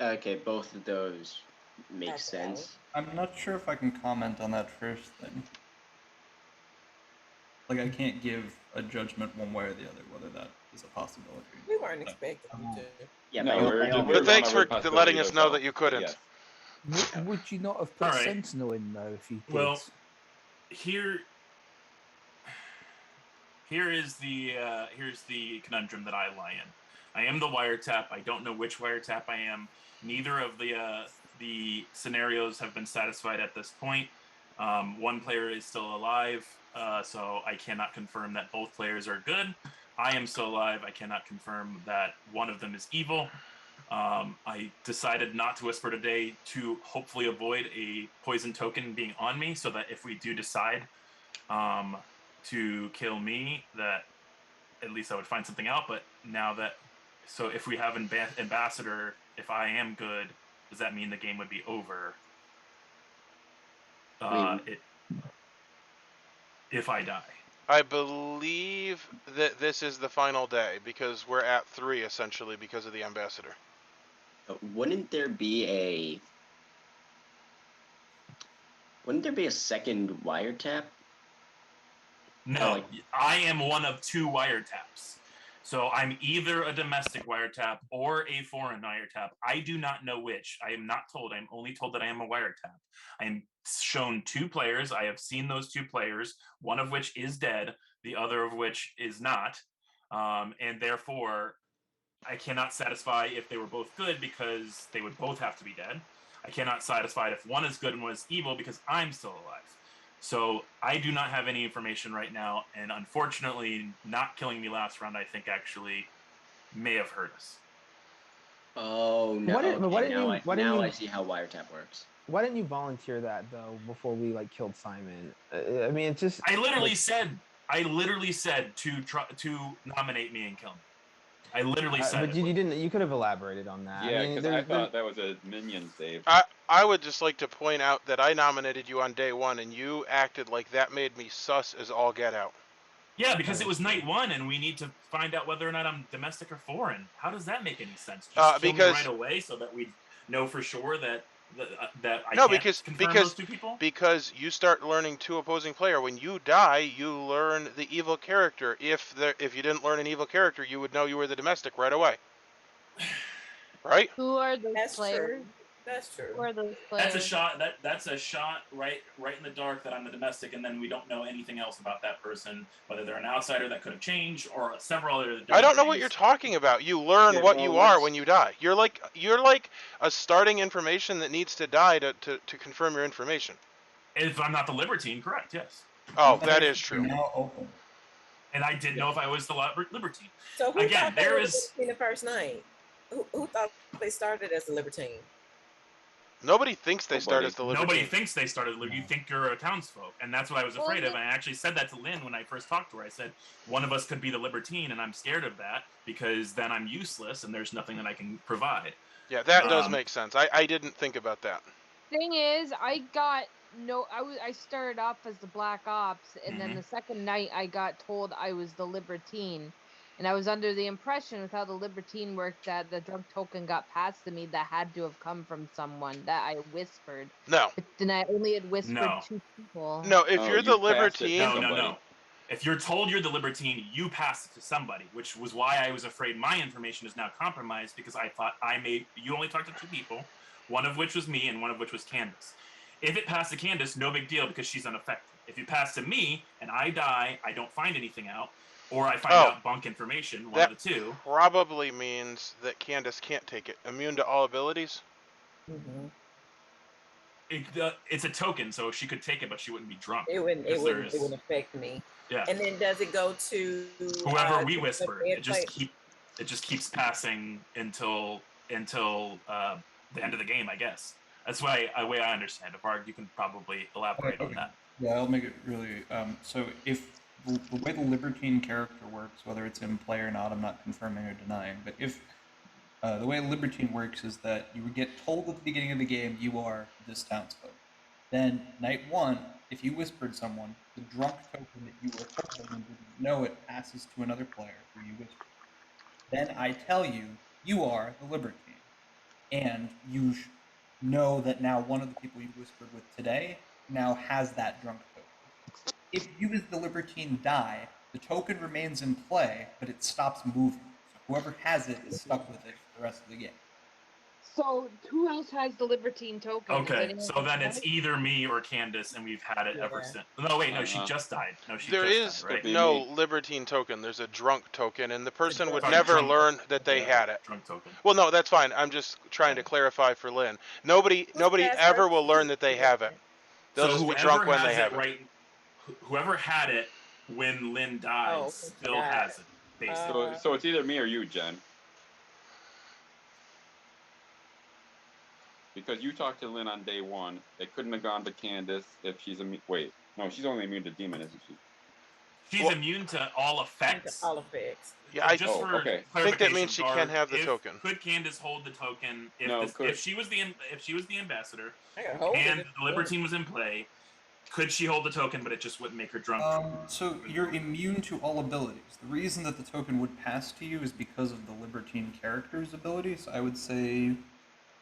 Okay, both of those make That's sense. I'm not sure if I can comment on that first thing. Like, I can't give a judgment one way or the other whether that is a possibility. We weren't expecting you to. Yeah, No, by all- we're by all just- But we're means. thanks going for over letting us know possibility that you ourselves, couldn't. but yes. Would you not have put All right. Sentinel in though if you did? Well, here is the conundrum that I lie in. I am the wiretap. I don't know which wiretap I am. Neither of the scenarios have been satisfied at this point. One player is still alive, so I cannot confirm that both players are good. I am still alive. I cannot confirm that one of them is evil. I decided not to whisper today to hopefully avoid a poison token being on me, so that if we do decide to kill me, that at least I would find something out. But now that, so if we have ambassador, if I am good, does that mean the game would be over? If I die. I believe that this is the final day, because we're at 3, essentially, because of the ambassador. Wouldn't there be a second wiretap? No, like- I am one of 2 wiretaps. So I'm either a domestic wiretap or a foreign wiretap. I do not know which. I am not told. I'm only told that I am a wiretap. I am shown 2 players. I have seen those 2 players, one of which is dead, the other of which is not. And therefore, I cannot satisfy if they were both good because they would both have to be dead. I cannot satisfy if one is good and one is evil because I'm still alive. So I do not have any information right now, and unfortunately, not killing me last round, I think actually may have hurt us. Oh no! Now I see how wiretap works. Why didn't you volunteer that though before we like killed Simon? I mean, it's just. I literally said to nominate me and kill me. I literally said but you didn't. You could have elaborated on that. Yeah, I mean, because I thought that was a minion save. I would just like to point out that I nominated you on day 1, and you acted like that made me sus as all get out. Yeah, because it was night 1, and we need to find out whether or not I'm domestic or foreign. How does that make any sense? Just kill me right away so that we know for sure that I can't confirm those 2 people? Because you start learning 2 opposing player. When you die, you learn the evil character. If you didn't learn an evil character, you would know you were the domestic right away. Right? Who are those That's players? true. That's true. Who are those That's a players? shot. That's a shot right in the dark that I'm the domestic, and then we don't know anything else about that person, whether they're an outsider that could have changed or several other. I don't know what things. you're talking about. You learn Yeah, what well, you are let's- when you die. You're like a starting information that needs to die to confirm your information. If I'm not the Libertine, correct? Yes. Oh, that Letters is are true. Now open. And I didn't know if I was the Libertine. So who Again, thought they there were is- in the first night? Who thought they started as a libertine? Nobody thinks they start Nobody. as the Nobody Libertine. thinks they started. You think you're a townsfolk, and that's what I was Well, afraid of. yeah. And I actually said that to Lynn when I first talked to her. I said one of us could be the Libertine, and I'm scared of that because then I'm useless and there's nothing that I can provide. Yeah, that does Um, make sense. I didn't think about that. Thing is, I started off as the Black Ops, and then Mhm. the second night I got told I was the Libertine, and I was under the impression with how the Libertine worked that the drug token got passed to me that had to have come from someone that I whispered. No, But then I only had whispered No. 2 people. no. If Oh, you're the you passed it to Libertine, No, somebody. no. If you're told you're the Libertine, you pass it to somebody, which was why I was afraid my information is now compromised because I thought you only talked to 2 people, one of which was me and one of which was Candace. If it passed to Candace, no big deal because she's unaffected. If it passed to me and I die, I don't find anything out, or I find out bunk information, one that of the two. probably means that Candace can't take it. Immune to all abilities. Mm-hmm. It's a token, so she could take it, but she wouldn't be drunk. It wouldn't affect me. Yeah. And then does it go to Whoever we the whisper, red it just plate? keeps passing until the end of the game, I guess. That's the way I understand it. Bard, you can probably elaborate on that. Yeah, I'll make it really. So if the way the Libertine character works, whether it's in play or not, I'm not confirming or denying. But if the way Libertine works is that you would get told at the beginning of the game you are this townsfolk. Then night 1, if you whispered someone, the drunk token that you were holding and didn't know it passes to another player who you whispered. Then I tell you you are the Libertine, and you know that now one of the people you whispered with today now has that drunk token. If you as the Libertine die, the token remains in play, but it stops moving. So whoever has it is stuck with it for the rest of the game. So who else has the Libertine token? Is Okay, anyone so then it's else? either me or Candace, and we've had it ever Yeah. since. No, wait, no, she Uh-huh. just died. No, she There just is died, right? be no me. Libertine token. There's a drunk token, and the person would Sorry, never drunk. learn that they Yeah, had it. Drunk token. Well, no, that's fine. I'm just trying to clarify for Lynn. Nobody passed ever first? will learn that they have it. They'll So just be whoever drunk when has they have it. right, whoever had it when Lynn dies Oh, since she still died. has it, basically. So it's either me or you, Jen. Because you talked to Lynn on day 1. It couldn't have gone to Candace if she's wait. No, she's only immune to demon, isn't she? She's Well- immune to all effects. All effects. Yeah, Just Oh, for okay. I think that means clarification, she Bard, can have the if- token. Could Candace hold the token No, if she was the ambassador I gotta hold and it. the Libertine was in play? Could she hold the token, but it just wouldn't make her drunk? So you're immune to all abilities. The reason that the token would pass to you is because of the Libertine character's abilities. I would say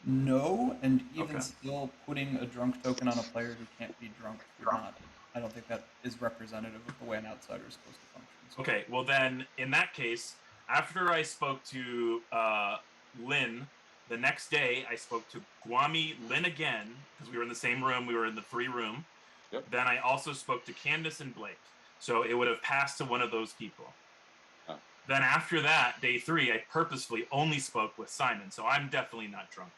no, and even Okay. still, putting a drunk token on a player who can't be drunk would not. I don't think that is representative of the way an outsider is supposed to function. So Okay, well then, in that case, after I spoke to Lynn, the next day I spoke to Guami, Lynn again, because we were in the same room, we were in the 3 room. Yep. Then I also spoke to Candace and Blake. So it would have passed to one of those people. Oh. Then after that, day 3, I purposefully only spoke with Simon, so I'm definitely not drunk.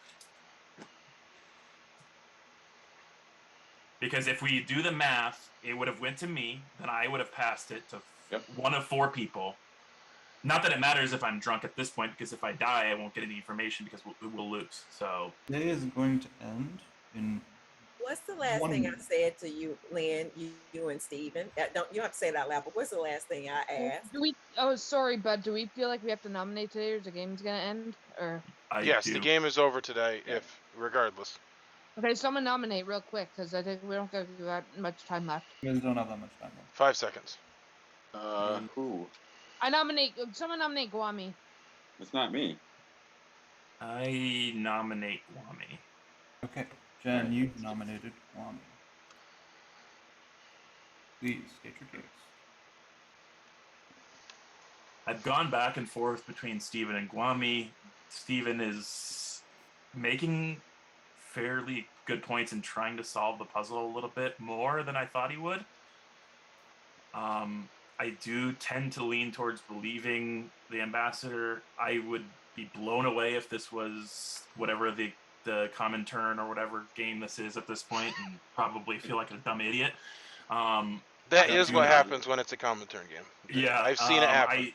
Because if we do the math, it would have went to me, then I would have passed it to one of 4 people. Not that it matters if I'm drunk at this point, because if I die, I won't get any information because we'll lose. So today is going to end in. What's the last One thing I minute. said to you, Lynn, you and Steven? You don't have to say it out loud, but what's the last thing I asked? Do we? Oh, sorry, bud. Do we feel like we have to nominate today, or is the game's gonna end? Or Yes, do. the game is over today, Yeah. if regardless. okay, someone nominate real quick because I think we don't got that much time left. You guys don't have that much time left. 5 seconds. Who? I nominate. Someone nominate Guami. It's not me. I nominate Wami. Okay, Jen, you nominated Kwame. Please state your case. I've gone back and forth between Steven and Guami. Steven is making fairly good points in trying to solve the puzzle a little bit more than I thought he would. I do tend to lean towards believing the ambassador. I would be blown away if this was whatever the common turn or whatever game this is at this point, and probably feel like a dumb idiot. That I is do what not- happens when it's a common turn game. Yeah, I've seen it happen.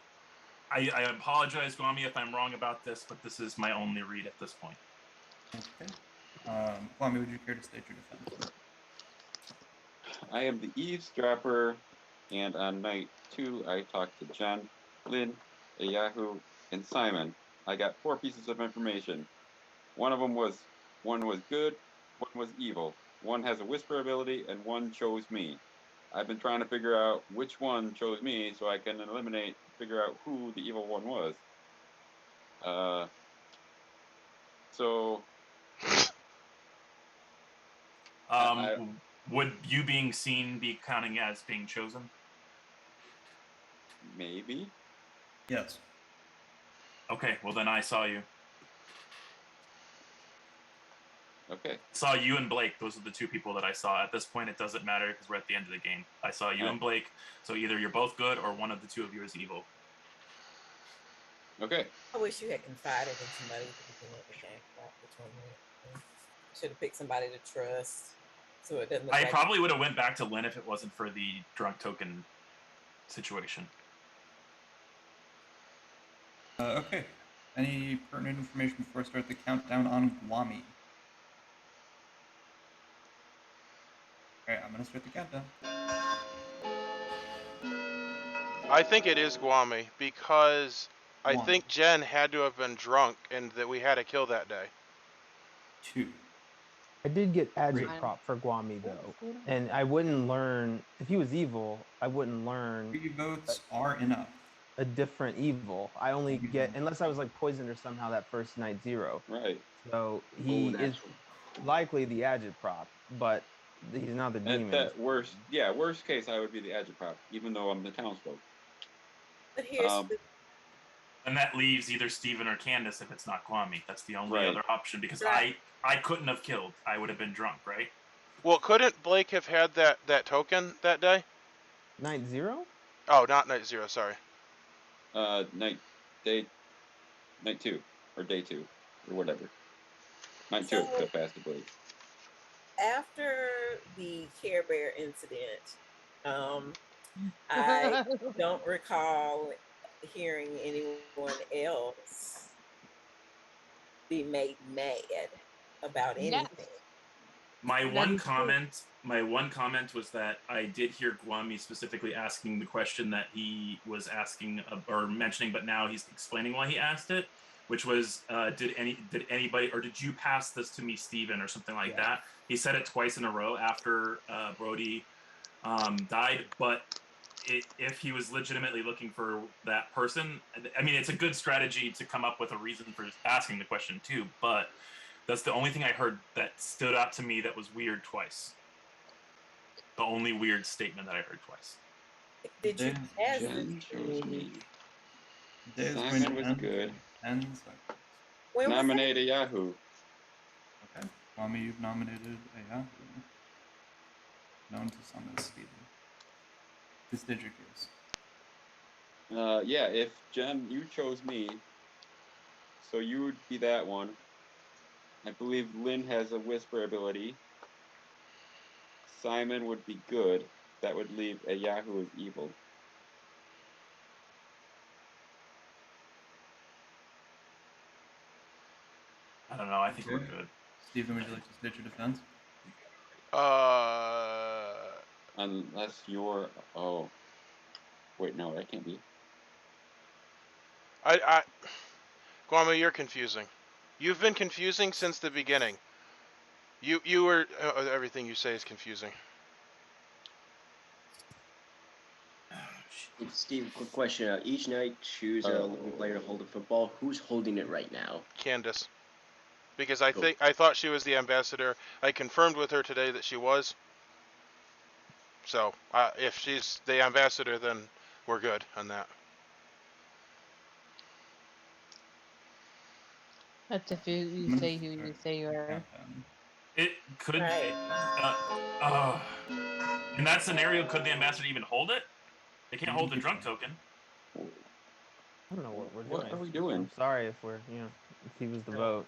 I apologize, Gwami, if I'm wrong about this, but this is my only read at this point. Okay. Kwame, would you care to state your defense? I am the eavesdropper, and on night 2, I talked to Jen, Lynn, Yahoo, and Simon. I got 4 pieces of information. One was good, one was evil. One has a whisper ability, and one chose me. I've been trying to figure out which one chose me so I can figure out who the evil one was. So would you being seen be counting as being chosen? Maybe. Yes. Okay, well then I saw you. Okay. Saw you and Blake. Those are the 2 people that I saw. At this point, it doesn't matter because we're at the end of the game. I saw you and Blake. So either you're both good or one of the 2 of you is evil. Okay. I wish you had confided in somebody at the beginning of the game. Which one should have picked somebody to trust, so it doesn't. I probably would have went back to Lynn if it wasn't for the drunk token situation. Okay. Any pertinent information before I start the countdown on Gwami? Alright, I'm gonna start the countdown. I think it is Gwami because I 1. think Jen had to have been drunk and that we had a kill that day. 2. I did get Great. agitprop for Gwami though, and I wouldn't learn if he was evil. I wouldn't learn 3 votes are enough. a different evil. I only get unless I was like poisoned or somehow that first night 0. Right. So he is likely the agitprop, but he's not the demon. At that worst case, I would be the agitprop, even though I'm the townsfolk. But here's and that leaves either Steven or Candace if it's not Kwame. That's the only other option because Right. I couldn't have killed. I would have been drunk, right? Well, couldn't Blake have had that token that day? Night 0? Oh, not night 0. Sorry. Night 2 or day 2 or whatever. Night 2 could have passed the Blake. After the Care Bear incident, I don't recall hearing anyone else be made mad about anything. My one comment was that I did hear Gwami specifically asking the question that he was asking or mentioning, but now he's explaining why he asked it, which was, did anybody or did you pass this to me, Steven, or something like that? He said it twice in a row after Brody died, but if he was legitimately looking for that person, I mean, it's a good strategy to come up with a reason for asking the question too, but that's the only thing I heard that stood out to me that was weird twice. The only weird statement that I heard twice. Did you ask Jen chose me. Simon was good. 10 seconds. when was Nominate a Yahoo. Okay. Kwame, you've nominated a Yahoo. Known to some as Steven. This did your case. Yeah, if Jen, you chose me, so you would be that one. I believe Lynn has a whisper ability. Simon would be good. That would leave a Yahoo as evil. I don't know. I think we're good. Steven, would you like to state your defense? Unless you're... Oh. Wait, no, that can't be. Kwame, you're confusing. You've been confusing since the beginning. You were everything you say is confusing. Steve, quick question. Each night, choose a living player to hold the football. Who's holding it right now? Candace. Because I thought she was the ambassador. I confirmed with her today that she was. So if she's the ambassador, then we're good on that. That's if you say who you say you are. It could. Right. In that scenario, could the ambassador even hold it? They can't hold the drunk token. I don't know what we're doing. What are we doing? I'm sorry if we're, if he was the vote.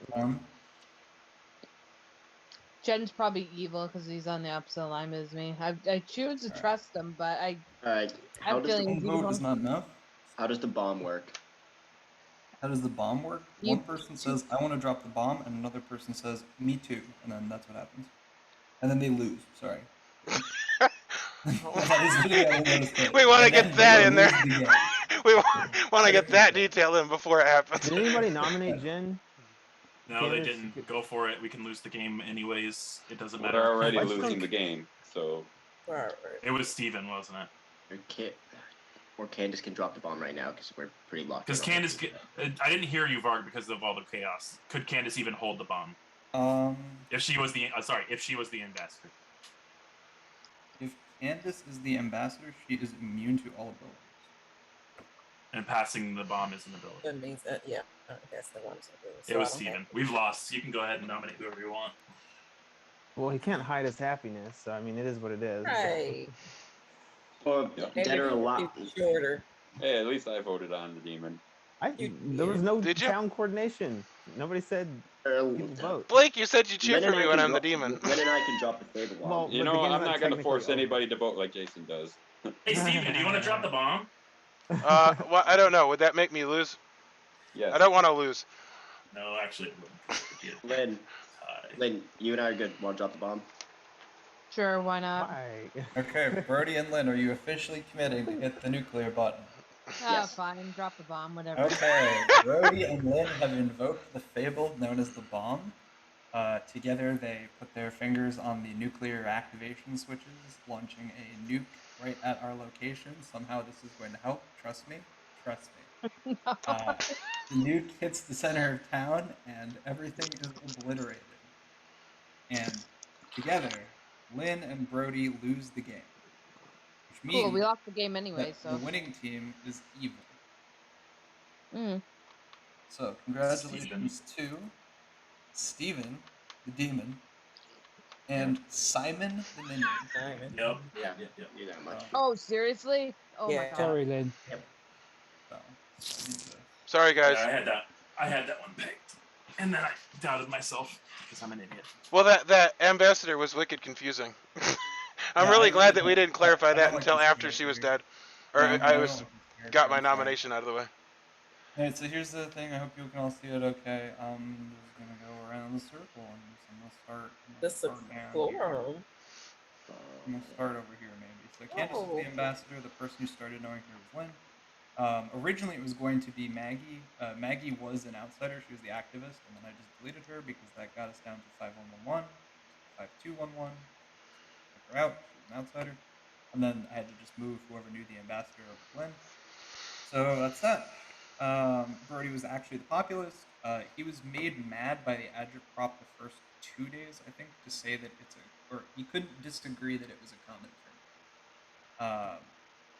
Jen's probably evil because he's on the opposite alignment as me. I choose to Alright. trust him, but I All right. How have does feeling the One vote is not enough. how does the bomb work? How does the bomb work? You- One person says, I want to drop the bomb, and another person says, me too. And then that's what happens. And then they lose. Sorry. That is literally how we noticed it. We want to And get then that they in there. lose the game. We want to get that detail in before it happens. Did anybody nominate Jen? No, they Candace, didn't. Go for it. We can lose the game anyways. It doesn't We're matter. already Why don't- losing the game, so Right. It was Steven, wasn't it? Or Candace can drop the bomb right now because we're pretty locked. Because in on Candace, I didn't hear you, Varg, because of all the chaos. Could Candace even hold the bomb if she was the if she was the ambassador? If Candace is the ambassador, she is immune to all abilities. And passing the bomb is an ability. That means that, yeah, that's the one. It was Steven. We've lost. You can go ahead and nominate whoever you want. Well, he can't hide his happiness, so I mean, it is what it is. Right. Or dead or alive. Shorter. hey, at least I voted on the demon. There was no Did you? town coordination. Nobody said people vote. Blake, you said you cheer Lynn for and I me when can I'm the drop- demon. Lynn and I can drop the fable bomb. Well, You but the know, game's I'm not going to technically force over. anybody to vote like Jason does. Hey, Steven, do you want to drop the bomb? Well, I don't know. Would that make me lose? Yes. I don't want to lose. No, actually, it wouldn't. Lynn, you and I are good. Want to drop the bomb? Sure, why not? Why? Okay, Brody and Lynn, are you officially committing to hit the nuclear button? Yes. Fine, drop the bomb, whatever. Okay, Brody and Lynn have invoked the fable known as the bomb. Together, they put their fingers on the nuclear activation switches, launching a nuke right at our location. Somehow this is going to help. Trust me. Trust me. The nuke hits the center of town, and everything is obliterated. And together, Lynn and Brody lose the game. Which means Cool, we lost the game anyway, that so. the winning team is evil. Mm. So, congratulations to Steven, the demon, and Simon, the minion. Yep. Yeah, Yep. do that much. Oh, seriously? Oh my Yeah. god. Sorry, Lynn. So, I need to- Sorry, guys. Yeah, I had that one picked, and then I doubted myself because I'm an idiot. Well, that ambassador was wicked confusing. I'm Yeah, really I glad that really we didn't clarify I that don't like until this after she was character. dead, or No, I don't was like this character, got my I'm sorry. nomination out of the way. Alright, so here's the thing. I hope you can all see it okay. I'm just gonna go around the circle and I'm gonna start. The down here. Seclorum. I'm gonna start over here maybe. So Candace is Oh. the ambassador. The person who started knowing her was Lynn. Originally it was going to be Maggie. Maggie was an outsider. She was the activist, and then I just deleted her because that got us down to 5111, 5211. Took her out. She was an outsider, and then I had to just move whoever knew the ambassador over to Lynn. So that's that. Brody was actually the populist. He was made mad by the agitprop the first 2 days, I think, to say that or he couldn't disagree that it was a common term.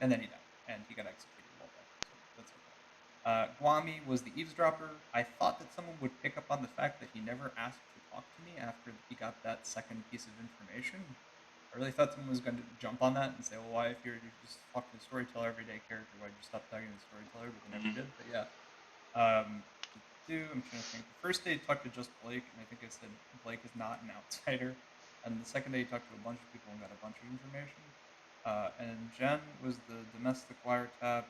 And then he died, and he got executed while dead. So that's okay. Guami was the eavesdropper. I thought that someone would pick up on the fact that he never asked to talk to me after he got that second piece of information. I really thought someone was going to jump on that and say, well, why, if you're just talking to the storyteller, everyday character, why'd you stop talking to the storyteller? But they never did, but yeah. I'm trying to think. The first day he talked to just Blake, and I think I said Blake is not an outsider. And the second day he talked to a bunch of people and got a bunch of information. And Jen was the domestic wiretap.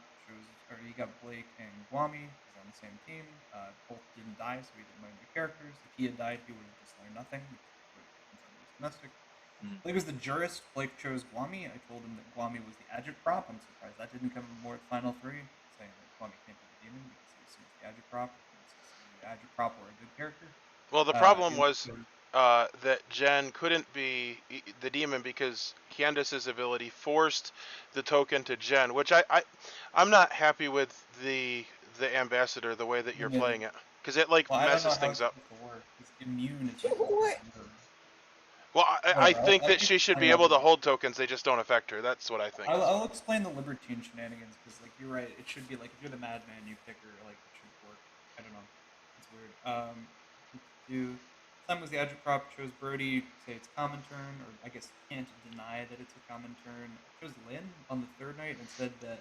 He got Blake and Guami. He's on the same team. Both didn't die, so he didn't learn their characters. If he had died, he would have just learned nothing. Domestic. Blake was the jurist. Blake chose Guami. I told him that Guami was the agitprop. I'm surprised that didn't come more at Final 3, saying that Guami can't be the demon because he assumes the agitprop. The agitprop or a good character. Well, the problem was that Jen couldn't be the demon because Candace's ability forced the token to Jen, which I'm not happy with the ambassador the way that you're playing it, because it messes things up. It's immune. What? Well, I think that she should be able to hold tokens. They just don't affect her. That's what I think. I'll explain the libertine shenanigans because, like, you're right. It should be like if you're the madman, you pick her. Like, it should work. I don't know. It's weird. Simon was the agitprop, chose Brody, say it's common turn, or I guess can't deny that it's a common turn. Chose Lynn on the third night and said that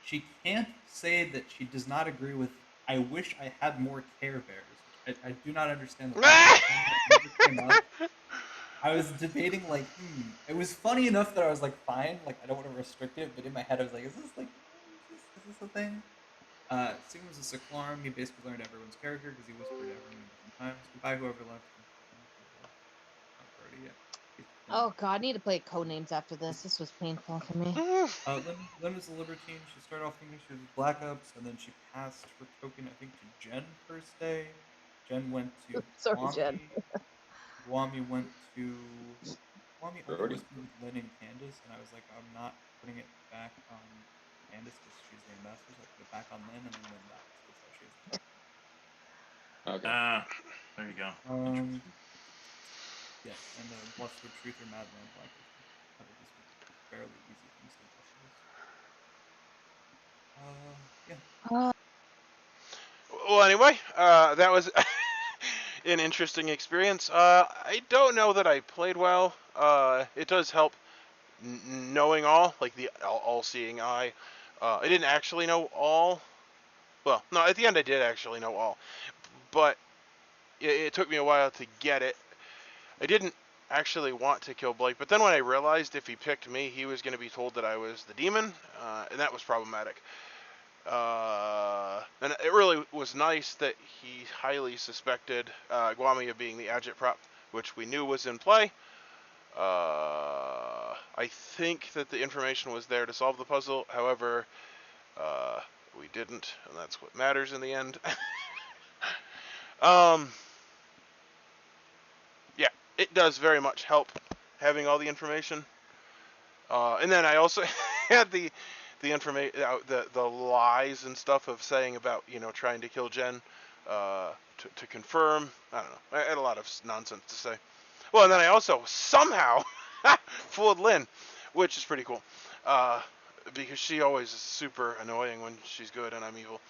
she can't say that she does not agree with I wish I had more Care Bears. I do not understand the logic behind that. It never came up. I was debating like, it was funny enough that I was like, fine, like I don't want to restrict it, but in my head I was like, is this a thing? Sigma was a Seclorum. He basically learned everyone's character because he whispered everyone at different times. Goodbye, whoever left. Not Brody yet. Oh god, I need to play Codenames after this. This was painful for me. Lynn was a Libertine. She started off thinking she was Black Ops, and then she passed her token, I think, to Jen first day. Jen went to Sorry, Guami. Jen. Guami went to... Guami only Brody. whispered with Lynn and Candace, and I was like, I'm not putting it back on Candace because she's the ambassador, so I put it back on Lynn, and then Lynn died. So that's why she has the token. Okay. There you go. Yes, and Bluster, Truth, or Madland, Blacklister. Other just fairly easy things to Bluster is. Yeah. Well, anyway, that was an interesting experience. I don't know that I played well. It does help knowing all, like the all-seeing eye. I didn't actually know all. Well, no, at the end I did actually know all, but it took me a while to get it. I didn't actually want to kill Blake, but then when I realized if he picked me, he was going to be told that I was the demon, and that was problematic. And it really was nice that he highly suspected Guami of being the agitprop, which we knew was in play. I think that the information was there to solve the puzzle. However, we didn't, and that's what matters in the end. Yeah, it does very much help having all the information. And then I also had the information, the lies and stuff of saying about trying to kill Jen, to confirm. I don't know. I had a lot of nonsense to say. Well, and then I also somehow fooled Lynn, which is pretty cool, because she always is super annoying when she's good and I'm evil.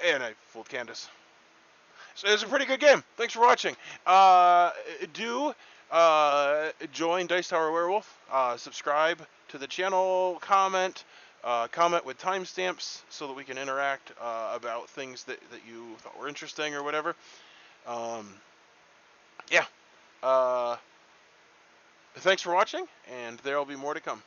And I fooled Candace. So it was a pretty good game. Thanks for watching. Do join Dice Tower Werewolf. Subscribe to the channel. Comment with timestamps so that we can interact about things that you thought were interesting or whatever. Yeah. Thanks for watching, and there will be more to come.